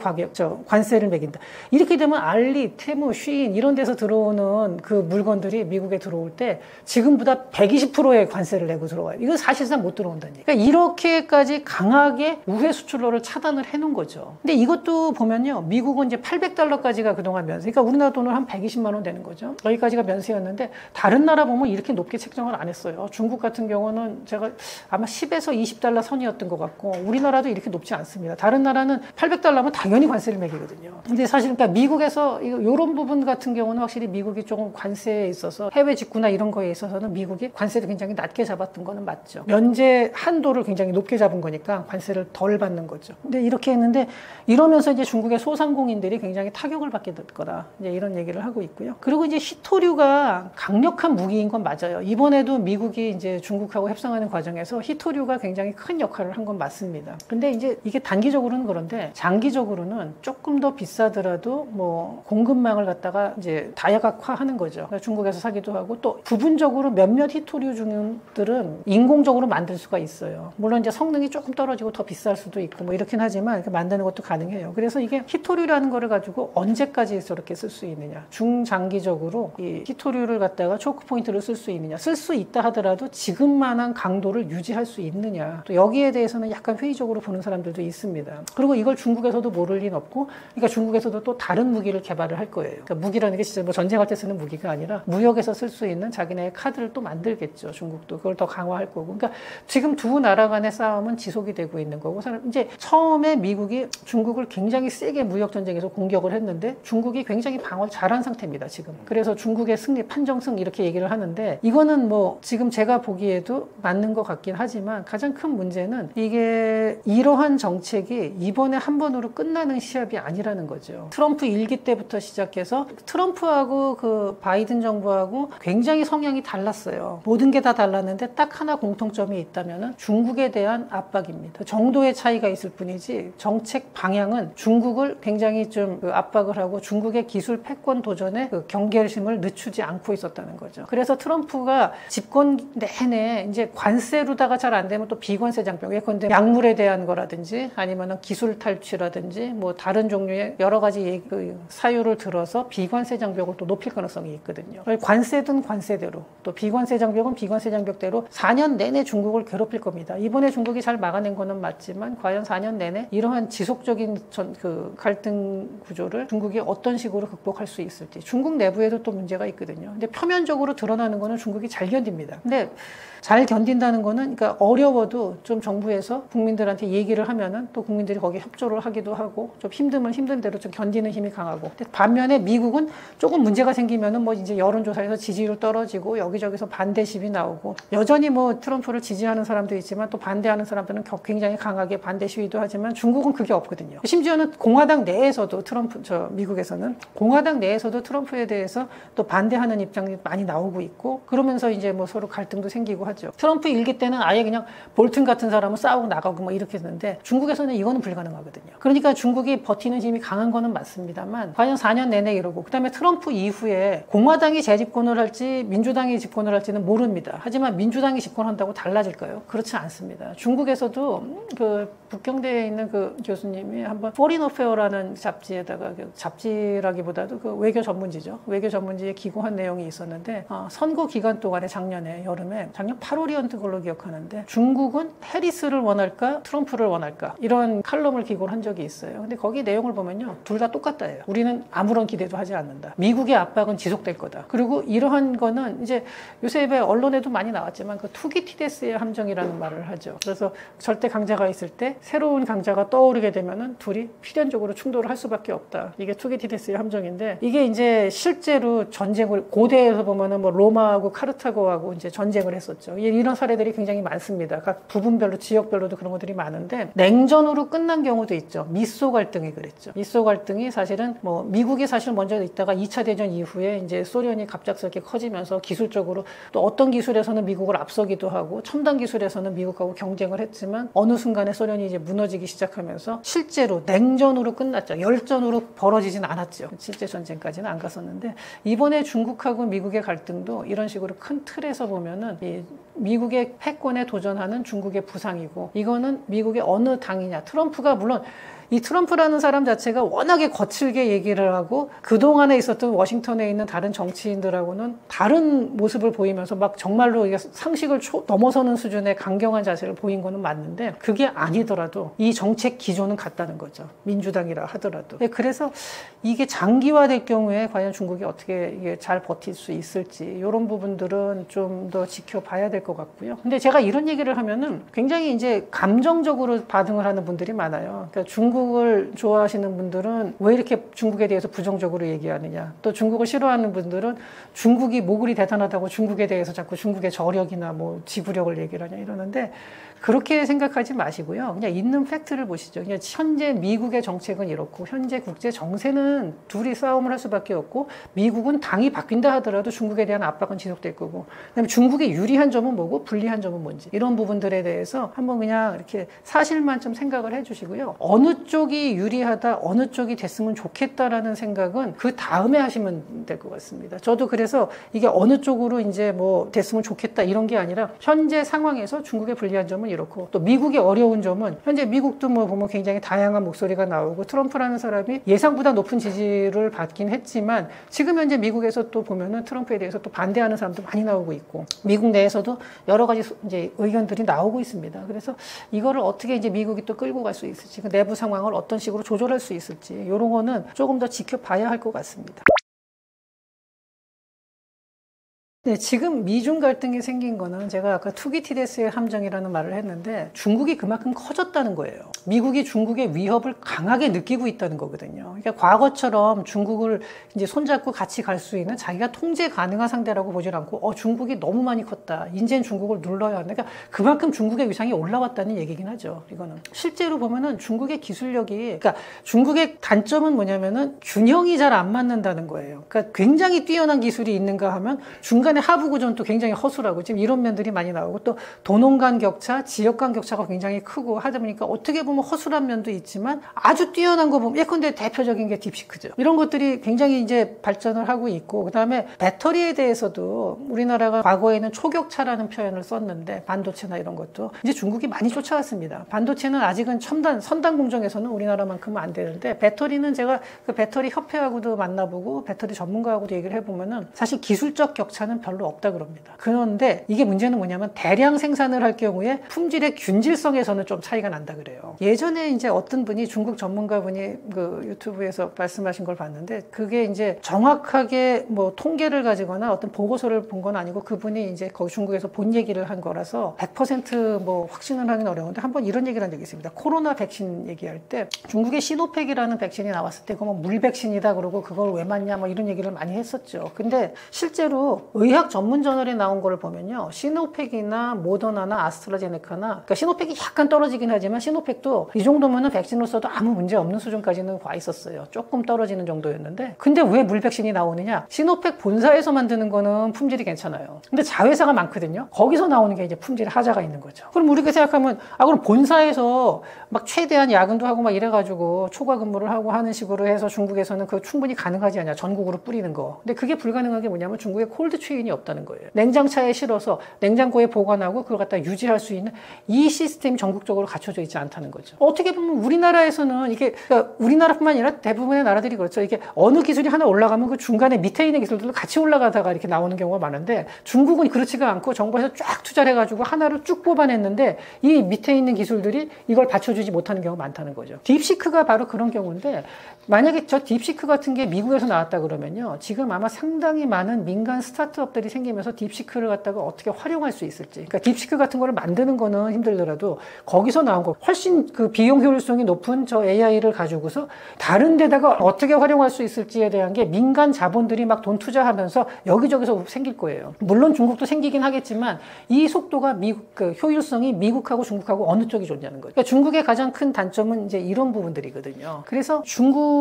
Speaker 2: 관세를 매긴다. 이렇게 되면 알리, 테무, 쉬인 이런 데서 들어오는 그 물건들이 미국에 들어올 때 지금보다 120%의 관세를 내고 들어와요. 이건 사실상 못 들어온다는 얘기예요. 그러니까 이렇게까지 강하게 우회 수출로를 차단을 해놓은 거죠. 근데 이것도 보면요, 미국은 이제 $800까지가 그동안 면세, 그러니까 우리나라 돈으로 한 120만 원 되는 거죠. 여기까지가 면세였는데, 다른 나라 보면 이렇게 높게 책정을 안 했어요. 중국 같은 경우는 제가 아마 $10에서 $20 선이었던 것 같고, 우리나라도 이렇게 높지 않습니다. 다른 나라는 $800면 당연히 관세를 매기거든요. 근데 사실 그러니까 미국에서 이런 부분 같은 경우는 확실히 미국이 조금 관세에 있어서, 해외 직구나 이런 거에 있어서는 미국이 관세를 굉장히 낮게 잡았던 거는 맞죠. 면제 한도를 굉장히 높게 잡은 거니까 관세를 덜 받는 거죠. 근데 이렇게 했는데, 이러면서 이제 중국의 소상공인들이 굉장히 타격을 받게 될 거다, 이제 이런 얘기를 하고 있고요. 그리고 이제 희토류가 강력한 무기인 건 맞아요. 이번에도 미국이 이제 중국하고 협상하는 과정에서 희토류가 굉장히 큰 역할을 한 건 맞습니다. 근데 이제 이게 단기적으로는 그런데 장기적으로는 조금 더 비싸더라도 뭐 공급망을 갖다가 이제 다양화하는 거죠. 그러니까 중국에서 사기도 하고, 또 부분적으로 몇몇 희토류 중들은 인공적으로 만들 수가 있어요. 물론 이제 성능이 조금 떨어지고 더 비쌀 수도 있고 뭐 이렇긴 하지만 이렇게 만드는 것도 가능해요. 그래서 이게 희토류라는 거를 가지고 언제까지 저렇게 쓸 수 있느냐, 중장기적으로 이 희토류를 갖다가 초크 포인트를 쓸 수 있느냐, 쓸 수 있다 하더라도 지금만한 강도를 유지할 수 있느냐, 또 여기에 대해서는 약간 회의적으로 보는 사람들도 있습니다. 그리고 이걸 중국에서도 모를 리는 없고, 그러니까 중국에서도 또 다른 무기를 개발을 할 거예요. 그러니까 무기라는 게 진짜 뭐 전쟁할 때 쓰는 무기가 아니라 무역에서 쓸 수 있는 자기네의 카드를 또 만들겠죠. 중국도 그걸 더 강화할 거고. 그러니까 지금 두 나라 간의 싸움은 지속이 되고 있는 거고, 이제 처음에 미국이 중국을 굉장히 세게 무역 전쟁에서 공격을 했는데 중국이 굉장히 방어를 잘한 상태입니다, 지금. 그래서 중국의 승리, 판정승 이렇게 얘기를 하는데, 이거는 뭐 지금 제가 보기에도 맞는 것 같긴 하지만, 가장 큰 문제는 이게 이러한 정책이 이번에 한 번으로 끝나는 시합이 아니라는 거죠. 트럼프 1기 때부터 시작해서 트럼프하고 그 바이든 정부하고 굉장히 성향이 달랐어요. 모든 게 다 달랐는데 딱 하나 공통점이 있다면은 중국에 대한 대한 압박입니다. 정도의 차이가 있을 뿐이지 정책 방향은 중국을 굉장히 좀 압박을 하고 중국의 기술 패권 도전에 경계심을 늦추지 않고 있었다는 거죠. 그래서 트럼프가 집권 내내 이제 관세로다가 잘 안 되면 또 비관세 장벽, 예컨대 약물에 대한 거라든지 아니면 기술 탈취라든지 뭐 다른 종류의 여러 가지 사유를 들어서 비관세 장벽을 또 높일 가능성이 있거든요. 관세든 관세대로, 또 비관세 장벽은 비관세 장벽대로 4년 내내 중국을 괴롭힐 겁니다. 이번에 중국이 잘 막아낸 거는 맞지만 과연 4년 내내 이러한 지속적인 갈등 구조를 중국이 어떤 식으로 극복할 수 있을지. 중국 내부에도 또 문제가 있거든요. 근데 표면적으로 드러나는 거는 중국이 잘 견딥니다. 근데 잘 견딘다는 거는 그러니까 어려워도 좀 정부에서 국민들한테 얘기를 하면은 또 국민들이 거기에 협조를 하기도 하고 좀 힘들면 힘든 대로 좀 견디는 힘이 강하고. 근데 반면에 미국은 조금 문제가 생기면은 뭐 이제 여론조사에서 지지율 떨어지고 여기저기서 반대 시위 나오고, 여전히 뭐 트럼프를 지지하는 사람도 있지만 또 반대하는 사람들은 굉장히 강하게 반대 시위도 하지만 중국은 그게 없거든요. 심지어는 공화당 내에서도 미국에서는 공화당 내에서도 트럼프에 대해서 또 반대하는 입장이 많이 나오고 있고, 그러면서 이제 뭐 서로 갈등도 생기고 하죠. 트럼프 일기 때는 아예 그냥 볼튼 같은 사람은 싸우고 나가고 뭐 이렇게 했는데 중국에서는 이거는 불가능하거든요. 그러니까 중국이 버티는 힘이 강한 거는 맞습니다만 과연 4년 내내 이러고, 그다음에 트럼프 이후에 공화당이 재집권을 할지 민주당이 집권을 할지는 모릅니다. 하지만 민주당이 집권한다고 달라질까요? 그렇지 않습니다. 중국에서도 북경대에 있는 교수님이 한번 포린 어페어라는 잡지에다가, 잡지라기보다도 외교 전문지죠. 외교 전문지에 기고한 내용이 있었는데, 선거 기간 동안에 작년 8월이었던 걸로 기억하는데, 중국은 해리스를 원할까 트럼프를 원할까, 이런 칼럼을 기고를 한 적이 있어요. 근데 거기 내용을 보면요, 둘 다 똑같다예요. 우리는 아무런 기대도 하지 않는다. 미국의 압박은 지속될 거다. 그리고 이러한 거는 이제 요새 언론에도 많이 나왔지만 투기티데스의 함정이라는 말을 하죠. 그래서 절대 강자가 있을 때 새로운 강자가 떠오르게 되면은 둘이 필연적으로 충돌을 할 수밖에 없다. 이게 투기티데스의 함정인데, 이게 이제 실제로 전쟁을 고대에서 보면은 뭐 로마하고 카르타고하고 이제 전쟁을 했었죠. 이런 사례들이 굉장히 많습니다. 각 부분별로 지역별로도 그런 것들이 많은데, 냉전으로 끝난 경우도 있죠. 미소 갈등이 그랬죠. 미소 갈등이 사실은 뭐 미국이 사실 먼저 있다가 2차 대전 이후에 이제 소련이 갑작스럽게 커지면서 기술적으로 또 어떤 기술에서는 미국을 앞서기도 하고 첨단 기술에서는 미국하고 경쟁을 했지만 어느 순간에 소련이 이제 무너지기 시작하면서 실제로 냉전으로 끝났죠. 열전으로 벌어지진 않았죠. 실제 전쟁까지는 안 갔었는데, 이번에 중국하고 미국의 갈등도 이런 식으로 큰 틀에서 보면은 미국의 패권에 도전하는 중국의 부상이고, 이거는 미국의 어느 당이냐, 트럼프가 물론 이 트럼프라는 사람 자체가 워낙에 거칠게 얘기를 하고 그동안에 있었던 워싱턴에 있는 다른 정치인들하고는 다른 모습을 보이면서 막 정말로 상식을 넘어서는 수준의 강경한 자세를 보인 거는 맞는데, 그게 아니더라도 이 정책 기조는 같다는 거죠. 민주당이라 하더라도. 그래서 이게 장기화될 경우에 과연 중국이 어떻게 이게 잘 버틸 수 있을지, 이런 부분들은 좀 더 지켜봐야 될 것 같고요. 근데 제가 이런 얘기를 하면은 굉장히 이제 감정적으로 반응을 하는 분들이 많아요. 그러니까 중국을 좋아하시는 분들은 왜 이렇게 중국에 대해서 부정적으로 얘기하느냐, 또 중국을 싫어하는 분들은 중국이 뭐 그리 대단하다고 중국에 대해서 자꾸 중국의 저력이나 뭐 지구력을 얘기를 하냐 이러는데, 그렇게 생각하지 마시고요. 그냥 있는 팩트를 보시죠. 그냥 현재 미국의 정책은 이렇고 현재 국제 정세는 둘이 싸움을 할 수밖에 없고, 미국은 당이 바뀐다 하더라도 중국에 대한 압박은 지속될 거고, 그다음에 중국의 유리한 점은 뭐고 불리한 점은 뭔지, 이런 부분들에 대해서 한번 그냥 이렇게 사실만 좀 생각을 해주시고요. 어느 쪽이 유리하다, 어느 쪽이 됐으면 좋겠다라는 생각은 그 다음에 하시면 될 것 같습니다. 저도 그래서 이게 어느 쪽으로 이제 뭐 됐으면 좋겠다 이런 게 아니라, 현재 상황에서 중국의 불리한 점은 이렇고, 또 미국의 어려운 점은 현재 미국도 뭐 보면 굉장히 다양한 목소리가 나오고, 트럼프라는 사람이 예상보다 높은 지지를 받긴 했지만 지금 현재 미국에서 또 보면은 트럼프에 대해서 또 반대하는 사람도 많이 나오고 있고, 미국 내에서도 여러 가지 이제 의견들이 나오고 있습니다. 그래서 이거를 어떻게 이제 미국이 또 끌고 갈 수 있을지, 그 내부 상황을 어떤 식으로 조절할 수 있을지, 이런 거는 조금 더 지켜봐야 할 것 같습니다. 네, 지금 미중 갈등이 생긴 거는 제가 아까 투기티데스의 함정이라는 말을 했는데, 중국이 그만큼 커졌다는 거예요. 미국이 중국의 위협을 강하게 느끼고 있다는 거거든요. 그러니까 과거처럼 중국을 이제 손잡고 같이 갈 수 있는, 자기가 통제 가능한 상대라고 보질 않고, 중국이 너무 많이 컸다, 이제는 중국을 눌러야 한다. 그러니까 그만큼 중국의 위상이 올라왔다는 얘기긴 하죠. 이거는 실제로 보면은 중국의 기술력이, 그러니까 중국의 단점은 뭐냐면은 균형이 잘 안 맞는다는 거예요. 그러니까 굉장히 뛰어난 기술이 있는가 하면 중간 민간의 하부 구조는 또 굉장히 허술하고 지금 이런 면들이 많이 나오고 또 도농 간 격차, 지역 간 격차가 굉장히 크고 하다 보니까 어떻게 보면 허술한 면도 있지만 아주 뛰어난 거 보면 예컨대 대표적인 게 딥시크죠. 이런 것들이 굉장히 이제 발전을 하고 있고 그다음에 배터리에 대해서도 우리나라가 과거에는 초격차라는 표현을 썼는데 반도체나 이런 것도 이제 중국이 많이 쫓아왔습니다. 반도체는 아직은 선단 공정에서는 우리나라만큼은 안 되는데 배터리는 제가 그 배터리 협회하고도 만나보고 배터리 전문가하고도 얘기를 해보면은 사실 기술적 격차는 별로 없다 그럽니다. 그런데 이게 문제는 뭐냐면 대량 생산을 할 경우에 품질의 균질성에서는 좀 차이가 난다 그래요. 예전에 이제 어떤 분이 중국 전문가분이 그 유튜브에서 말씀하신 걸 봤는데 그게 이제 정확하게 뭐 통계를 가지거나 어떤 보고서를 본 건 아니고 그분이 이제 거기 중국에서 본 얘기를 한 거라서 100% 확신을 하긴 어려운데 한번 이런 얘기를 한 적이 있습니다. 코로나 백신 얘기할 때 중국의 시노팩이라는 백신이 나왔을 때 그거 뭐 물 백신이다 그러고 그걸 왜 맞냐 뭐 이런 얘기를 많이 했었죠. 근데 실제로 의학 전문 저널에 나온 걸 보면요. 시노팩이나 모더나나 아스트라제네카나 그러니까 시노팩이 약간 떨어지긴 하지만 시노팩도 이 정도면은 백신으로 써도 아무 문제 없는 수준까지는 와 있었어요. 조금 떨어지는 정도였는데 근데 왜 물 백신이 나오느냐? 시노팩 본사에서 만드는 거는 품질이 괜찮아요. 근데 자회사가 많거든요. 거기서 나오는 게 이제 품질에 하자가 있는 거죠. 그럼 우리가 생각하면 그럼 본사에서 막 최대한 야근도 하고 막 이래가지고 초과 근무를 하고 하는 식으로 해서 중국에서는 그거 충분히 가능하지 않냐? 전국으로 뿌리는 거. 근데 그게 불가능한 게 뭐냐면 중국에 콜드 체인이 없다는 거예요. 냉장차에 실어서 냉장고에 보관하고 그걸 갖다 유지할 수 있는 이 시스템이 전국적으로 갖춰져 있지 않다는 거죠. 어떻게 보면 우리나라에서는 이게 그러니까 우리나라뿐만 아니라 대부분의 나라들이 그렇죠. 이게 어느 기술이 하나 올라가면 그 중간에 밑에 있는 기술들도 같이 올라가다가 이렇게 나오는 경우가 많은데 중국은 그렇지가 않고 정부에서 쫙 투자를 해가지고 하나를 쭉 뽑아냈는데 이 밑에 있는 기술들이 이걸 받쳐주지 못하는 경우가 많다는 거죠. 딥시크가 바로 그런 경우인데 만약에 저 딥시크 같은 게 미국에서 나왔다 그러면요. 지금 아마 상당히 많은 민간 스타트업들이 생기면서 딥시크를 갖다가 어떻게 활용할 수 있을지. 그러니까 딥시크 같은 거를 만드는 거는 힘들더라도 거기서 나온 거 훨씬 그 비용 효율성이 높은 저 AI를 가지고서 다른 데다가 어떻게 활용할 수 있을지에 대한 게 민간 자본들이 막 돈 투자하면서 여기저기서 생길 거예요. 물론 중국도 생기긴 하겠지만 이 속도가 그 효율성이 미국하고 중국하고 어느 쪽이 좋냐는 거예요. 그러니까 중국의 가장 큰 단점은 이제 이런 부분들이거든요. 그래서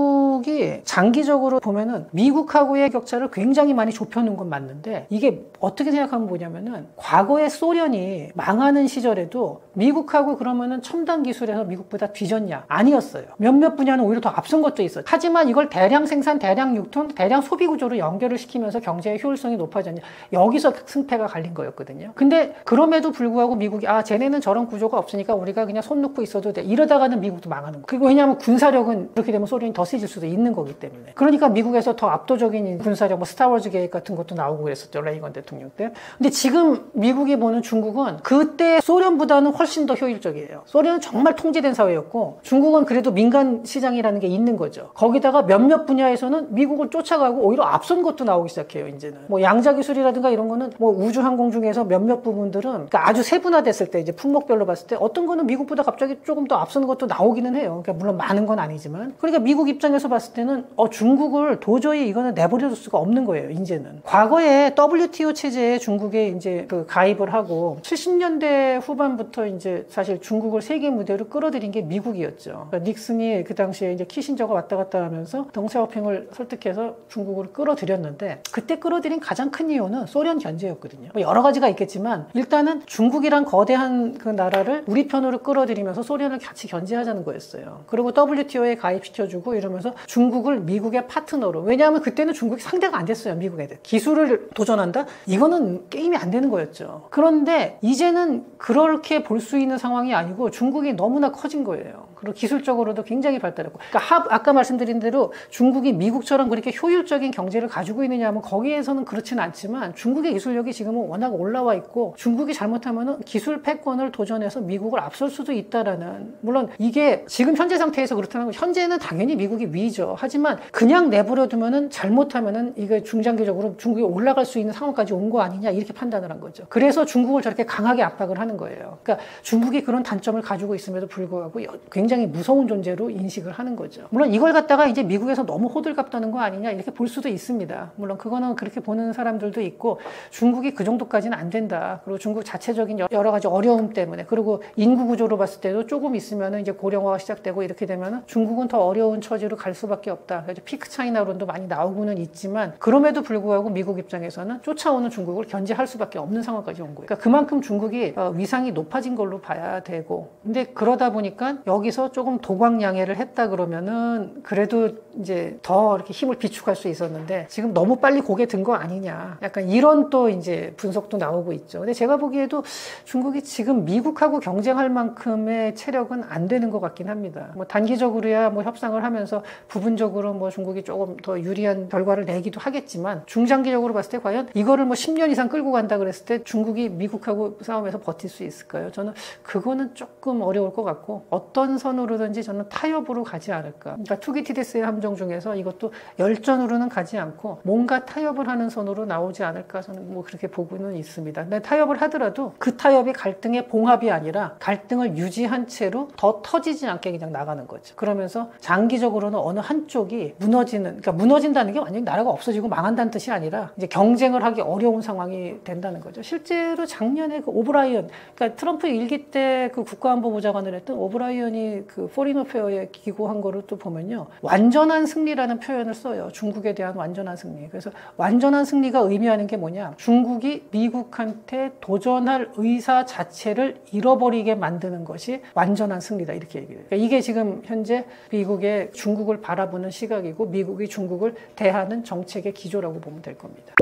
Speaker 2: 중국이 장기적으로 보면은 미국하고의 격차를 굉장히 많이 좁혀놓은 건 맞는데 이게 어떻게 생각하면 뭐냐면은 과거에 소련이 망하는 시절에도 미국하고 그러면은 첨단 기술에서 미국보다 뒤졌냐? 아니었어요. 몇몇 분야는 오히려 더 앞선 것도 있어요. 하지만 이걸 대량 생산, 대량 유통, 대량 소비 구조로 연결을 시키면서 경제의 효율성이 높아졌냐? 여기서 승패가 갈린 거였거든요. 근데 그럼에도 불구하고 미국이 쟤네는 저런 구조가 없으니까 우리가 그냥 손 놓고 있어도 돼. 이러다가는 미국도 망하는 거예요. 그리고 왜냐하면 군사력은 그렇게 되면 소련이 더 세질 수도 있는 거기 때문에. 그러니까 미국에서 더 압도적인 군사력, 뭐 스타워즈 계획 같은 것도 나오고 그랬었죠. 레이건 대통령 때. 근데 지금 미국이 보는 중국은 그때 소련보다는 훨씬 더 효율적이에요. 소련은 정말 통제된 사회였고 중국은 그래도 민간 시장이라는 게 있는 거죠. 거기다가 몇몇 분야에서는 미국을 쫓아가고 오히려 앞선 것도 나오기 시작해요. 이제는 뭐 양자 기술이라든가 이런 거는 뭐 우주 항공 중에서 몇몇 부분들은 그러니까 아주 세분화됐을 때 이제 품목별로 봤을 때 어떤 거는 미국보다 갑자기 조금 더 앞선 것도 나오기는 해요. 그러니까 물론 많은 건 아니지만 그러니까 미국 입장에서 봤을 때는 중국을 도저히 이거는 내버려둘 수가 없는 거예요. 이제는 과거에 WTO 체제에 중국에 이제 그 가입을 하고 70년대 후반부터 이제 사실 중국을 세계 무대로 끌어들인 게 미국이었죠. 그러니까 닉슨이 그 당시에 이제 키신저가 왔다 갔다 하면서 덩샤오핑을 설득해서 중국을 끌어들였는데 그때 끌어들인 가장 큰 이유는 소련 견제였거든요. 뭐 여러 가지가 있겠지만 일단은 중국이란 거대한 그 나라를 우리 편으로 끌어들이면서 소련을 같이 견제하자는 거였어요. 그리고 WTO에 가입시켜주고 이러면서 중국을 미국의 파트너로 왜냐하면 그때는 중국이 상대가 안 됐어요. 미국 애들. 기술을 도전한다? 이거는 게임이 안 되는 거였죠. 그런데 이제는 그렇게 볼 수 있는 상황이 아니고 중국이 너무나 커진 거예요. 그리고 기술적으로도 굉장히 발달했고 그러니까 아까 말씀드린 대로 중국이 미국처럼 그렇게 효율적인 경제를 가지고 있느냐 하면 거기에서는 그렇지는 않지만 중국의 기술력이 지금은 워낙 올라와 있고 중국이 잘못하면 기술 패권을 도전해서 미국을 앞설 수도 있다라는 물론 이게 지금 현재 상태에서 그렇다는 건 현재는 당연히 미국이 위죠. 하지만 그냥 내버려두면은 잘못하면은 이게 중장기적으로 중국이 올라갈 수 있는 상황까지 온 거 아니냐 이렇게 판단을 한 거죠. 그래서 중국을 저렇게 강하게 압박을 하는 거예요. 그러니까 중국이 그런 단점을 가지고 있음에도 불구하고 굉장히 굉장히 무서운 존재로 인식을 하는 거죠. 물론 이걸 갖다가 이제 미국에서 너무 호들갑 떠는 거 아니냐 이렇게 볼 수도 있습니다. 물론 그거는 그렇게 보는 사람들도 있고 중국이 그 정도까지는 안 된다. 그리고 중국 자체적인 여러 가지 어려움 때문에 그리고 인구 구조로 봤을 때도 조금 있으면 이제 고령화가 시작되고 이렇게 되면 중국은 더 어려운 처지로 갈 수밖에 없다. 그래서 피크 차이나론도 많이 나오고는 있지만 그럼에도 불구하고 미국 입장에서는 쫓아오는 중국을 견제할 수밖에 없는 상황까지 온 거예요. 그러니까 그만큼 중국이 위상이 높아진 걸로 봐야 되고 근데 그러다 보니까 여기서 조금 도광양해를 했다 그러면은 그래도 이제 더 이렇게 힘을 비축할 수 있었는데 지금 너무 빨리 고개 든 거 아니냐 약간 이런 또 이제 분석도 나오고 있죠. 근데 제가 보기에도 중국이 지금 미국하고 경쟁할 만큼의 체력은 안 되는 것 같긴 합니다. 뭐 단기적으로야 뭐 협상을 하면서 부분적으로 뭐 중국이 조금 더 유리한 결과를 내기도 하겠지만 중장기적으로 봤을 때 과연 이거를 뭐 10년 이상 끌고 간다 그랬을 때 중국이 미국하고 싸움에서 버틸 수 있을까요? 저는 그거는 조금 어려울 것 같고 어떤 선으로든지 저는 타협으로 가지 않을까. 그러니까 투기 TDS의 함정 중에서 이것도 열전으로는 가지 않고 뭔가 타협을 하는 선으로 나오지 않을까 저는 뭐 그렇게 보고는 있습니다. 근데 타협을 하더라도 그 타협이 갈등의 봉합이 아니라 갈등을 유지한 채로 더 터지지 않게 그냥 나가는 거죠. 그러면서 장기적으로는 어느 한쪽이 무너지는, 그러니까 무너진다는 게 완전히 나라가 없어지고 망한다는 뜻이 아니라 이제 경쟁을 하기 어려운 상황이 된다는 거죠. 실제로 작년에 그 오브라이언, 그러니까 트럼프 일기 때 그 국가안보보좌관을 했던 오브라이언이 그 포린 어페어에 기고한 거를 또 보면요. 완전한 승리라는 표현을 써요. 중국에 대한 완전한 승리. 그래서 완전한 승리가 의미하는 게 뭐냐. 중국이 미국한테 도전할 의사 자체를 잃어버리게 만드는 것이 완전한 승리다. 이렇게 얘기해요. 그러니까 이게 지금 현재 미국의 중국을 바라보는 시각이고 미국이 중국을 대하는 정책의 기조라고 보면 될 겁니다.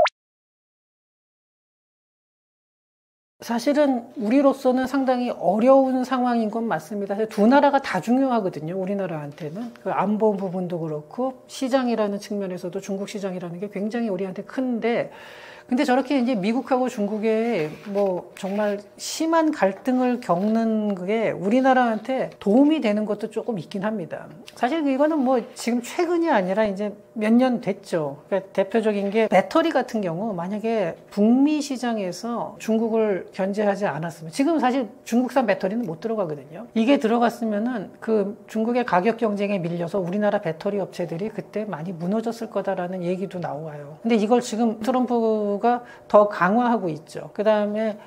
Speaker 2: 사실은 우리로서는 상당히 어려운 상황인 건 맞습니다. 두 나라가 다 중요하거든요. 우리나라한테는. 그 안보 부분도 그렇고 시장이라는 측면에서도 중국 시장이라는 게 굉장히 우리한테 큰데 근데 저렇게 이제 미국하고 중국의 뭐 정말 심한 갈등을 겪는 게 우리나라한테 도움이 되는 것도 조금 있긴 합니다. 사실 이거는 뭐 지금 최근이 아니라 이제 몇 년 됐죠. 그러니까 대표적인 게 배터리 같은 경우 만약에 북미 시장에서 중국을 견제하지 않았으면 지금 사실 중국산 배터리는 못 들어가거든요. 이게 들어갔으면은 그 중국의 가격 경쟁에 밀려서 우리나라 배터리 업체들이 그때 많이 무너졌을 거다라는 얘기도 나와요. 근데 이걸 지금 트럼프가 더 강화하고 있죠. 그 다음에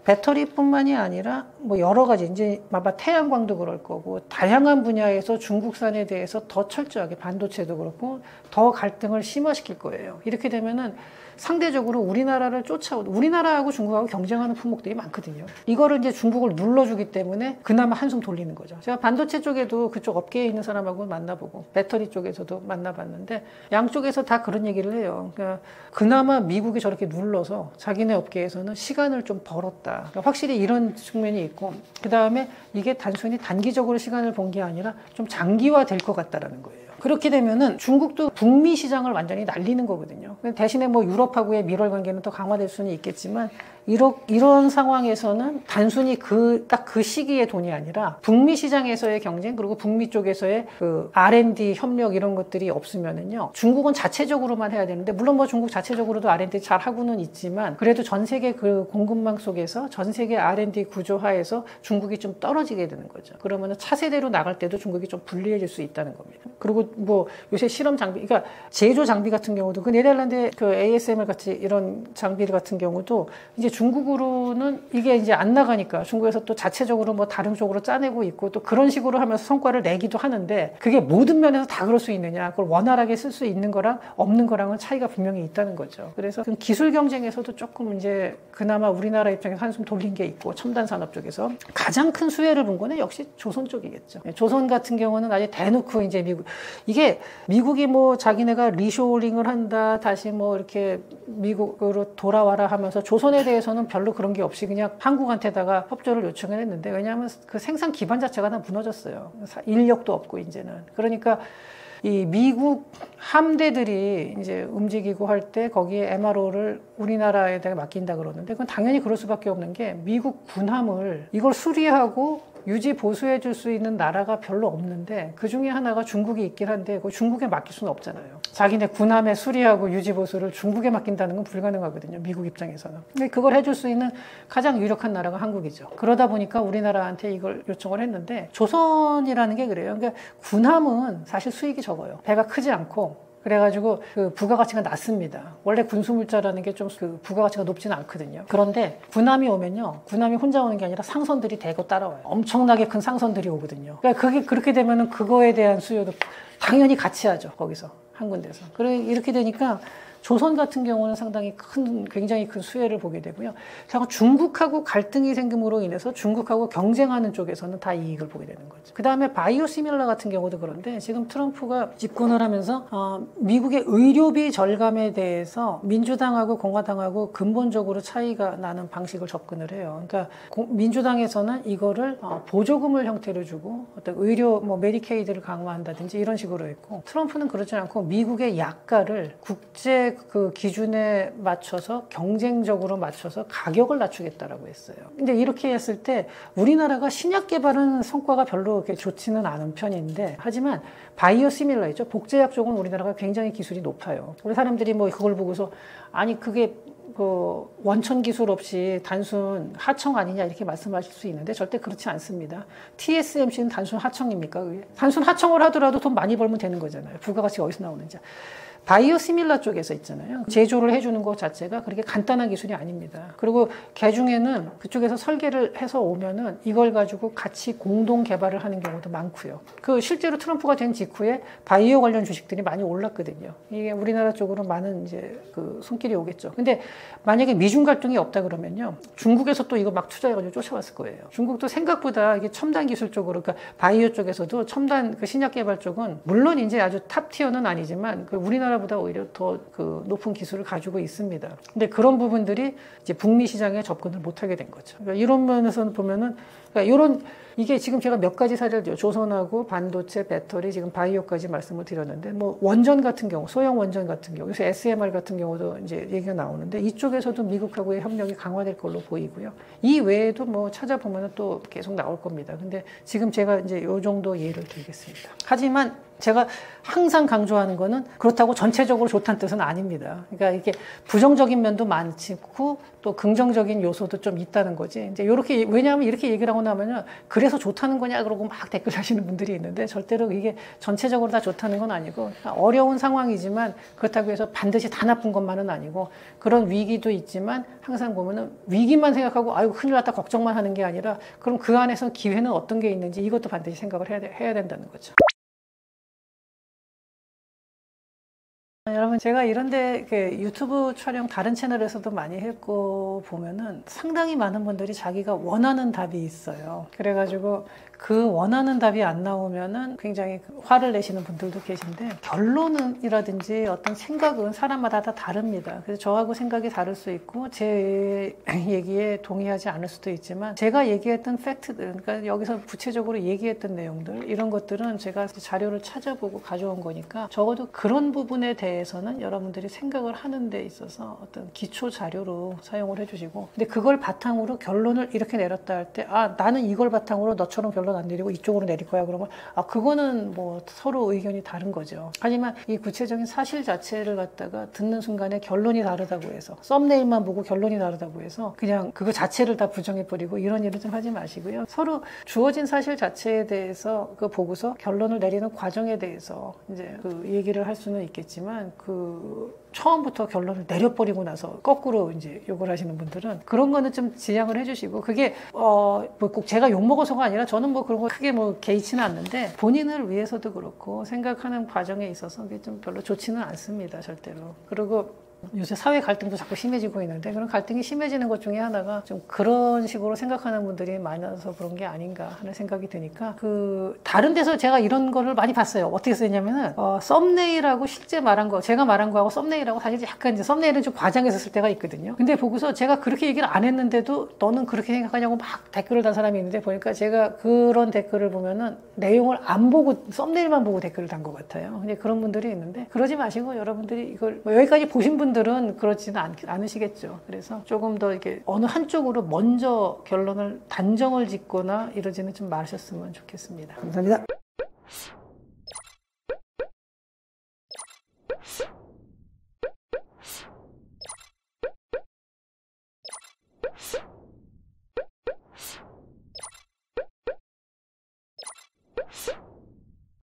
Speaker 2: 배터리뿐만이 아니라 뭐 여러 가지 이제 아마 태양광도 그럴 거고 다양한 분야에서 중국산에 대해서 더 철저하게 반도체도 그렇고 더 갈등을 심화시킬 거예요. 이렇게 되면은 상대적으로 우리나라를 우리나라하고 중국하고 경쟁하는 품목들이 많거든요. 이거를 이제 중국을 눌러주기 때문에 그나마 한숨 돌리는 거죠. 제가 반도체 쪽에도 그쪽 업계에 있는 사람하고 만나보고 배터리 쪽에서도 만나봤는데 양쪽에서 다 그런 얘기를 해요. 그러니까 그나마 미국이 저렇게 눌러서 자기네 업계에서는 시간을 좀 벌었다. 그러니까 확실히 이런 측면이 있고 그 다음에 이게 단순히 단기적으로 시간을 번 게 아니라 좀 장기화 될 것 같다라는 거예요. 그렇게 되면은 중국도 북미 시장을 완전히 날리는 거거든요. 대신에 뭐 유럽하고의 밀월 관계는 더 강화될 수는 있겠지만 이런 상황에서는 단순히 딱 그 시기의 돈이 아니라 북미 시장에서의 경쟁 그리고 북미 쪽에서의 그 R&D 협력 이런 것들이 없으면은요 중국은 자체적으로만 해야 되는데 물론 뭐 중국 자체적으로도 R&D 잘 하고는 있지만 그래도 전 세계 그 공급망 속에서 전 세계 R&D 구조화에서 중국이 좀 떨어지게 되는 거죠. 그러면은 차세대로 나갈 때도 중국이 좀 불리해질 수 있다는 겁니다. 그리고 뭐 요새 실험 장비, 그러니까 제조 장비 같은 경우도 그 네덜란드의 그 ASML 같이 이런 장비 같은 경우도 이제 중국으로는 이게 이제 안 나가니까 중국에서 또 자체적으로 뭐 다른 쪽으로 짜내고 있고 또 그런 식으로 하면서 성과를 내기도 하는데 그게 모든 면에서 다 그럴 수 있느냐, 그걸 원활하게 쓸 수 있는 거랑 없는 거랑은 차이가 분명히 있다는 거죠. 그래서 기술 경쟁에서도 조금 이제 그나마 우리나라 입장에서 한숨 돌린 게 있고 첨단 산업 쪽에서 가장 큰 수혜를 본 거는 역시 조선 쪽이겠죠. 조선 같은 경우는 아예 대놓고 이제 이게 미국이 뭐 자기네가 리쇼링을 한다 다시 뭐 이렇게 미국으로 돌아와라 하면서 조선에 대해서는 별로 그런 게 없이 그냥 한국한테다가 협조를 요청을 했는데 왜냐하면 그 생산 기반 자체가 다 무너졌어요. 인력도 없고 이제는. 그러니까 이 미국 함대들이 이제 움직이고 할 때 거기에 MRO를 우리나라에다가 맡긴다 그러는데 그건 당연히 그럴 수밖에 없는 게 미국 군함을 이걸 수리하고 유지 보수해 줄 수 있는 나라가 별로 없는데 그 중에 하나가 중국이 있긴 한데 그 중국에 맡길 수는 없잖아요. 자기네 군함의 수리하고 유지 보수를 중국에 맡긴다는 건 불가능하거든요. 미국 입장에서는. 근데 그걸 해줄 수 있는 가장 유력한 나라가 한국이죠. 그러다 보니까 우리나라한테 이걸 요청을 했는데 조선이라는 게 그래요. 그러니까 군함은 사실 수익이 적어요. 배가 크지 않고 그래가지고 그 부가가치가 낮습니다. 원래 군수물자라는 게 좀 그 부가가치가 높지는 않거든요. 그런데 군함이 오면요, 군함이 혼자 오는 게 아니라 상선들이 대거 따라와요. 엄청나게 큰 상선들이 오거든요. 그러니까 그게 그렇게 되면은 그거에 대한 수요도 당연히 같이 하죠. 거기서 한 군데서. 그래 이렇게 되니까. 조선 같은 경우는 상당히 굉장히 큰 수혜를 보게 되고요. 중국하고 갈등이 생김으로 인해서 중국하고 경쟁하는 쪽에서는 다 이익을 보게 되는 거죠. 그 다음에 바이오시밀러 같은 경우도 그런데 지금 트럼프가 집권을 하면서 미국의 의료비 절감에 대해서 민주당하고 공화당하고 근본적으로 차이가 나는 방식을 접근을 해요. 그러니까 민주당에서는 이거를 보조금을 형태로 주고 어떤 의료 메디케이드를 강화한다든지 이런 식으로 했고 트럼프는 그렇지 않고 미국의 약가를 국제 그 기준에 맞춰서 경쟁적으로 맞춰서 가격을 낮추겠다라고 했어요. 근데 이렇게 했을 때 우리나라가 신약 개발은 성과가 별로 그렇게 좋지는 않은 편인데 하지만 바이오시밀러 있죠. 복제약 쪽은 우리나라가 굉장히 기술이 높아요. 우리 사람들이 그걸 보고서 아니 그게 그 원천 기술 없이 단순 하청 아니냐 이렇게 말씀하실 수 있는데 절대 그렇지 않습니다. TSMC는 단순 하청입니까? 그게? 단순 하청을 하더라도 돈 많이 벌면 되는 거잖아요. 부가가치가 어디서 나오는지. 바이오시밀러 쪽에서 있잖아요. 제조를 해주는 것 자체가 그렇게 간단한 기술이 아닙니다. 그리고 개중에는 그쪽에서 설계를 해서 오면은 이걸 가지고 같이 공동 개발을 하는 경우도 많고요. 그 실제로 트럼프가 된 직후에 바이오 관련 주식들이 많이 올랐거든요. 이게 우리나라 쪽으로 많은 이제 그 손길이 오겠죠. 근데 만약에 미중 갈등이 없다 그러면요. 중국에서 또 이거 막 투자해가지고 쫓아왔을 거예요. 중국도 생각보다 이게 첨단 기술 쪽으로, 그러니까 바이오 쪽에서도 첨단 그 신약 개발 쪽은 물론 이제 아주 탑 티어는 아니지만 그 우리나라보다 오히려 더 그 높은 기술을 가지고 있습니다. 근데 그런 부분들이 이제 북미 시장에 접근을 못하게 된 거죠. 그러니까 이런 면에서 보면은 그러니까 이런 이게 지금 제가 몇 가지 사례를 드려요. 조선하고 반도체, 배터리, 지금 바이오까지 말씀을 드렸는데 원전 같은 경우, 소형 원전 같은 경우, 요새 SMR 같은 경우도 이제 얘기가 나오는데 이쪽에서도 미국하고의 협력이 강화될 걸로 보이고요. 이 외에도 찾아보면 또 계속 나올 겁니다. 근데 지금 제가 이제 요 정도 예를 들겠습니다. 하지만 제가 항상 강조하는 거는 그렇다고 전체적으로 좋다는 뜻은 아닙니다. 그러니까 이게 부정적인 면도 많고 또 긍정적인 요소도 좀 있다는 거지. 이제 요렇게, 왜냐하면 이렇게 얘기를 하고 나면요. 그래서 좋다는 거냐 그러고 막 댓글 하시는 분들이 있는데 절대로 이게 전체적으로 다 좋다는 건 아니고 어려운 상황이지만 그렇다고 해서 반드시 다 나쁜 것만은 아니고 그런 위기도 있지만 항상 보면은 위기만 생각하고 아이고 큰일 났다 걱정만 하는 게 아니라 그럼 그 안에서 기회는 어떤 게 있는지 이것도 반드시 생각을 해야 된다는 거죠. 여러분 제가 이런데 유튜브 촬영 다른 채널에서도 많이 했고 보면은 상당히 많은 분들이 자기가 원하는 답이 있어요. 그래가지고 그 원하는 답이 안 나오면은 굉장히 화를 내시는 분들도 계신데 결론이라든지 어떤 생각은 사람마다 다 다릅니다. 그래서 저하고 생각이 다를 수 있고 제 얘기에 동의하지 않을 수도 있지만 제가 얘기했던 팩트들, 그러니까 여기서 구체적으로 얘기했던 내용들 이런 것들은 제가 자료를 찾아보고 가져온 거니까 적어도 그런 부분에 대해서는 여러분들이 생각을 하는 데 있어서 어떤 기초 자료로 사용을 해주시고 근데 그걸 바탕으로 결론을 이렇게 내렸다 할 때 나는 이걸 바탕으로 너처럼 결론 안 내리고 이쪽으로 내릴 거야 그러면 그거는 서로 의견이 다른 거죠. 하지만 이 구체적인 사실 자체를 갖다가 듣는 순간에 결론이 다르다고 해서 썸네일만 보고 결론이 다르다고 해서 그냥 그거 자체를 다 부정해버리고 이런 일을 좀 하지 마시고요. 서로 주어진 사실 자체에 대해서 그 보고서 결론을 내리는 과정에 대해서 이제 그 얘기를 할 수는 있겠지만 처음부터 결론을 내려버리고 나서 거꾸로 이제 욕을 하시는 분들은 그런 거는 좀 지양을 해주시고 그게 꼭 제가 욕먹어서가 아니라 저는 그런 거 크게 개의치는 않는데 본인을 위해서도 그렇고 생각하는 과정에 있어서 그게 좀 별로 좋지는 않습니다. 절대로. 그리고 요새 사회 갈등도 자꾸 심해지고 있는데 그런 갈등이 심해지는 것 중에 하나가 좀 그런 식으로 생각하는 분들이 많아서 그런 게 아닌가 하는 생각이 드니까 다른 데서 제가 이런 거를 많이 봤어요. 어떻게 쓰냐면은 썸네일하고 실제 말한 거 제가 말한 거하고 썸네일하고 사실 약간 이제 썸네일은 좀 과장해서 쓸 때가 있거든요. 근데 보고서 제가 그렇게 얘기를 안 했는데도 너는 그렇게 생각하냐고 막 댓글을 단 사람이 있는데 보니까 제가 그런 댓글을 보면은 내용을 안 보고 썸네일만 보고 댓글을 단 것 같아요. 근데 그런 분들이 있는데 그러지 마시고 여러분들이 이걸 여기까지 보신 분 분들은 그렇지는 않으시겠죠. 그래서 조금 더 이렇게 어느 한쪽으로 먼저 단정을 짓거나 이러지는 좀 마셨으면 좋겠습니다. 감사합니다.